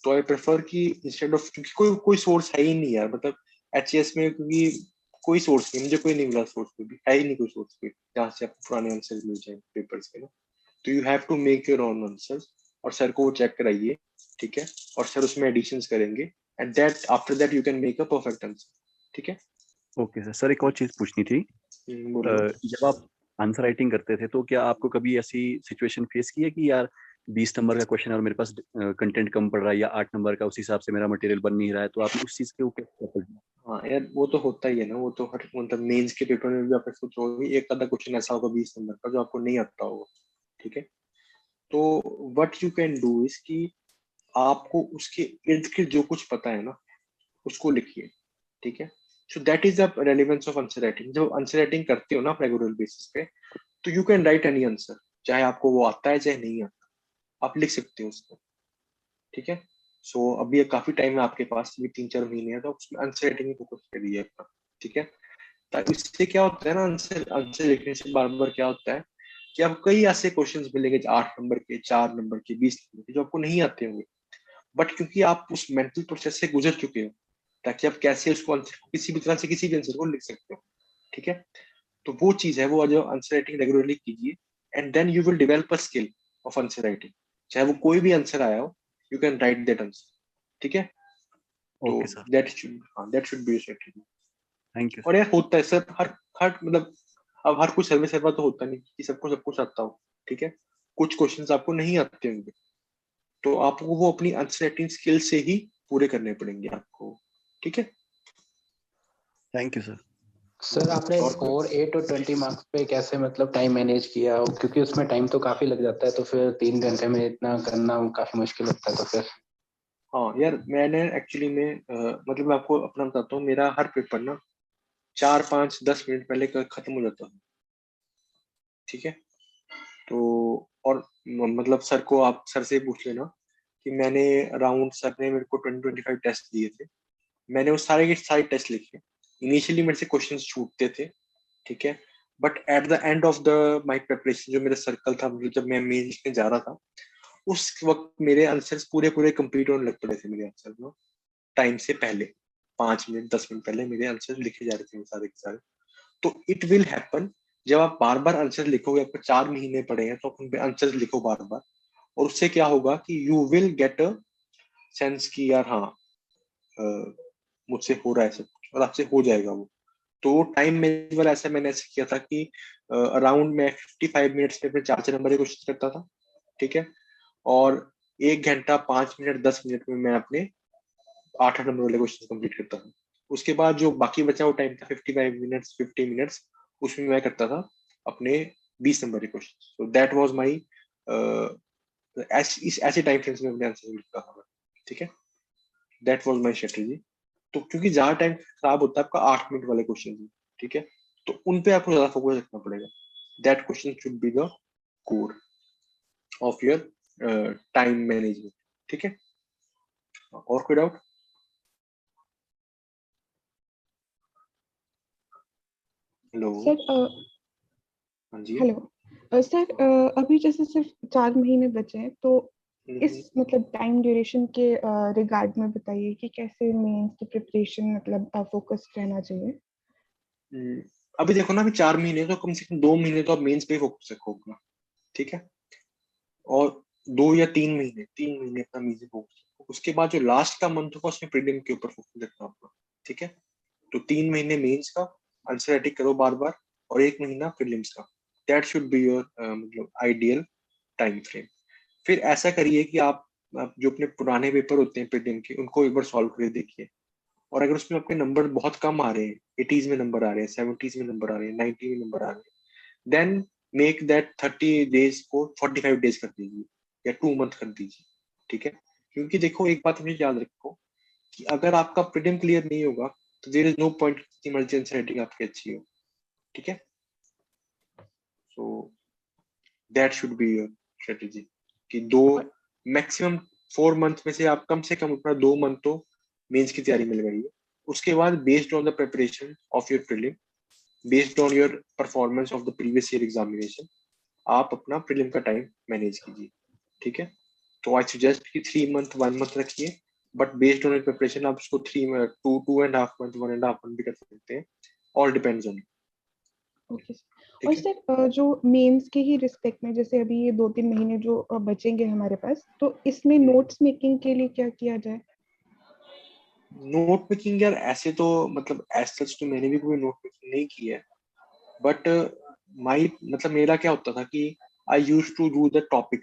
तो आई प्रेफर कि इंस्टेड ऑफ, क्योंकि कोई सोर्स है ही नहीं यार, मतलब एचएस में, क्योंकि कोई सोर्स नहीं, मुझे कोई नहीं मिला सोर्स, कोई भी है ही नहीं कोई सोर्स कोई जहाँ से आपको पुराने आंसर मिल जाए पेपर्स के ना। तो you have to make your own answers और सर को वो चेक कराइए। ठीक है, और सर उसमें एडिशंस करेंगे, and that after that you can make a perfect answer. ठीक है, ओके सर। सर, एक और चीज पूछनी थी। जब आप आंसर राइटिंग करते थे तो क्या आपको कभी ऐसी सिचुएशन फेस की है कि यार 20 नंबर का क्वेश्चन और मेरे पास कंटेंट कम पड़ रहा है, या 8 नंबर का, उस हिसाब से मेरा मटेरियल बन नहीं रहा है, तो आपने उस चीज के ऊपर? हाँ यार, वो तो होता ही है ना, वो तो हर मतलब मेंस के पेपर में भी आप सोचोगे एक आधा क्वेश्चन ऐसा होगा 20 नंबर का जो आपको नहीं आता होगा। ठीक है, तो what you can do is कि आपको उसके इर्द गिर्द जो कुछ पता है ना उसको लिखिए। ठीक है, so that is the relevance of answer writing. जब आंसर राइटिंग करते हो ना रेगुलर बेसिस पे, तो you can right any answer, चाहे आपको वो आता है चाहे नहीं आता, आप लिख सकते हो उसको। ठीक है, सो अभी काफी टाइम है आपके पास, अभी 3-4 महीने है, तो उसमें आंसर राइटिंग में फोकस करिए अपना। ठीक है, ताकि इससे क्या होता है ना, आंसर लिखने से बार बार क्या होता है कि आपको कई ऐसे क्वेश्चंस मिलेंगे 8 नंबर के, 4 नंबर के, 20 नंबर के, जो आपको नहीं आते होंगे, बट क्योंकि आप उस मेंटल प्रोसेस से गुजर चुके हो, ताकि आप कैसे उसको आंसर किसी भी तरह से किसी भी आंसर को लिख सकते हो। ठीक है, तो वो चीज है, वो जो आंसर राइटिंग रेगुलरली कीजिए, and then you will develop a skill of answer writing. चाहे वो कोई भी आंसर आया हो, you can write that answer. ठीक है, तो that should be strategy. Thank you. और यार होता है सर, हर मतलब अब हर कोई सर्वे सर्वा तो होता नहीं कि सबको सब कुछ आता हो। ठीक है, कुछ क्वेश्चंस आपको नहीं आते होंगे, तो आपको वो अपनी आंसर राइटिंग स्किल से ही पूरे करने पड़ेंगे आपको। ठीक है, थैंक यू सर। सर आपने स्कोर 8 और 20 मार्क्स पे कैसे मतलब टाइम मैनेज किया, क्योंकि उसमें टाइम तो काफी लग जाता है, तो फिर 3 घंटे में इतना करना काफी मुश्किल होता है, तो फिर हाँ यार, मैंने एक्चुअली में मतलब मैं आपको अपना बताता हूँ, मेरा हर पेपर ना 4, 5, 10 मिनट पहले खत्म हो जाता है, ठीक है। तो और मतलब सर से पूछ लेना कि मैंने अराउंड, सर ने मेरे को 20-25 टेस्ट दिए थे, मैंने वो सारे के सारे टेस्ट लिखे। इनिशियली मेरे से क्वेश्चंस छूटते थे, ठीक है, but at the end of the my preparation, जो मेरा सर्कल था, जब मैं मेन लिखने जा रहा था, उस वक्त मेरे आंसर्स पूरे कंप्लीट होने लग पड़े थे। मेरे आंसर ना टाइम से पहले 5 मिनट 10 मिनट पहले मेरे आंसर लिखे जा रहे थे सारे के सारे। तो इट विल हैपन, जब आप बार बार आंसर लिखोगे, आपको 4 महीने पड़े हैं, तो उन पे आंसर लिखो बार बार, और उससे क्या होगा कि you will get a sense कि यार हाँ मुझसे हो रहा है सब कुछ, और आपसे हो जाएगा वो। तो टाइम मैनेजमेंट ऐसा मैंने ऐसे किया था कि अराउंड मैं 55 मिनट्स में अपने 4 नंबर के क्वेश्चन करता था, ठीक है, और 1 घंटा 5 मिनट 10 मिनट में मैं अपने 8 नंबर वाले क्वेश्चन कंप्लीट करता था। उसके बाद जो बाकी बचा वो टाइम था 55 मिनट्स 50 मिनट्स, उसमें मैं करता था अपने 20 नंबर के question. So that was my ऐसे टाइम फ्रेम्स में अपने आंसर लिखता था, ठीक है, दैट वाज माय स्ट्रेटजी। तो क्योंकि ज्यादा टाइम खराब होता है आपका 8 मिनट वाले क्वेश्चन, ठीक है, तो उन पे आपको ज्यादा फोकस रखना पड़ेगा। That question should be the core of your time management, ठीक है। और कोई डाउट? हेलो सर हाँ जी। हेलो सर, अभी जैसे सिर्फ 4 महीने बचे हैं, तो इस मतलब टाइम ड्यूरेशन के रिगार्ड में बताइए कि कैसे मेंस की प्रिपरेशन मतलब फोकस रहना चाहिए। अभी देखो ना, अभी 4 महीने, तो कम से कम 2 महीने तो आप मेंस पे फोकस रखो अपना, ठीक है, और 2 या 3 महीने अपना मेंस पे फोकस रखो। उसके बाद जो लास्ट का मंथ होगा उसमें प्रीलिम के ऊपर फोकस रखना अपना, ठीक है। तो 3 महीने मेंस का आंसर राइटिंग करो बार बार, और 1 महीना प्रीलिम्स का। दैट शुड बी योर मतलब आइडियल टाइम फ्रेम। फिर ऐसा करिए कि आप जो अपने पुराने पेपर होते हैं प्रीलिम के, उनको एक बार सॉल्व करके देखिए, और अगर उसमें आपके नंबर बहुत कम आ रहे हैं, 80s में नंबर आ रहे हैं, 70s में नंबर आ रहे हैं, 90 में नंबर आ रहे हैं, देन मेक दैट 30 डेज को 45 डेज कर दीजिए या 2 मंथ कर दीजिए, ठीक है। क्योंकि देखो एक बात मुझे याद रखो कि अगर आपका प्रीलिम क्लियर नहीं होगा तो देयर इज नो पॉइंट कि इमरजेंसी राइटिंग आपकी अच्छी हो, ठीक है। So that should be your strategy कि 2 मैक्सिमम 4 मंथ में से आप कम से कम अपना 2 मंथ तो मेंस की तैयारी में लगाइए। उसके बाद based on the preparation of your prelim, based on your performance of the previous year examination, आप अपना प्रीलिम का टाइम मैनेज कीजिए, ठीक है। तो आई सजेस्ट कि 3 मंथ 1 मंथ रखिए, but based on your preparation आप उसको 2.5 मंथ 1.5 मंथ भी कर सकते हैं, ऑल डिपेंड्स ऑन। ओके और सर जो मेंस के ही रिस्पेक्ट में, जैसे अभी ये 2-3 महीने जो बचेंगे हमारे पास, तो इसमें नोट्स मेकिंग के लिए क्या किया जाए? नोट मेकिंग यार ऐसे तो मतलब एज सच तो मैंने भी कोई नोट मेकिंग नहीं की है, बट माई मतलब मेरा क्या होता था कि I use to do the topic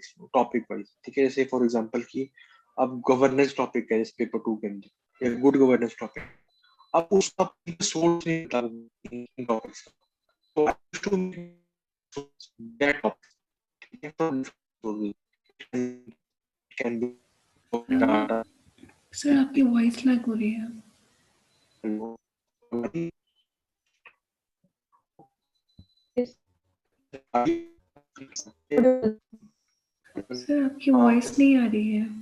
wise, ठीक है। जैसे फॉर एग्जांपल कि अब गवर्नेंस टॉपिक है इस पेपर 2 के अंदर, या गुड गवर्नेंस टॉपिक, अब उस टॉपिक सोर्स नहीं था इन टॉपिक्स का, तो आई यूज टू दैट टॉपिक, ठीक है। Can be data. सर आपकी वॉइस लैग हो रही है। सर आपकी वॉइस नहीं आ रही है।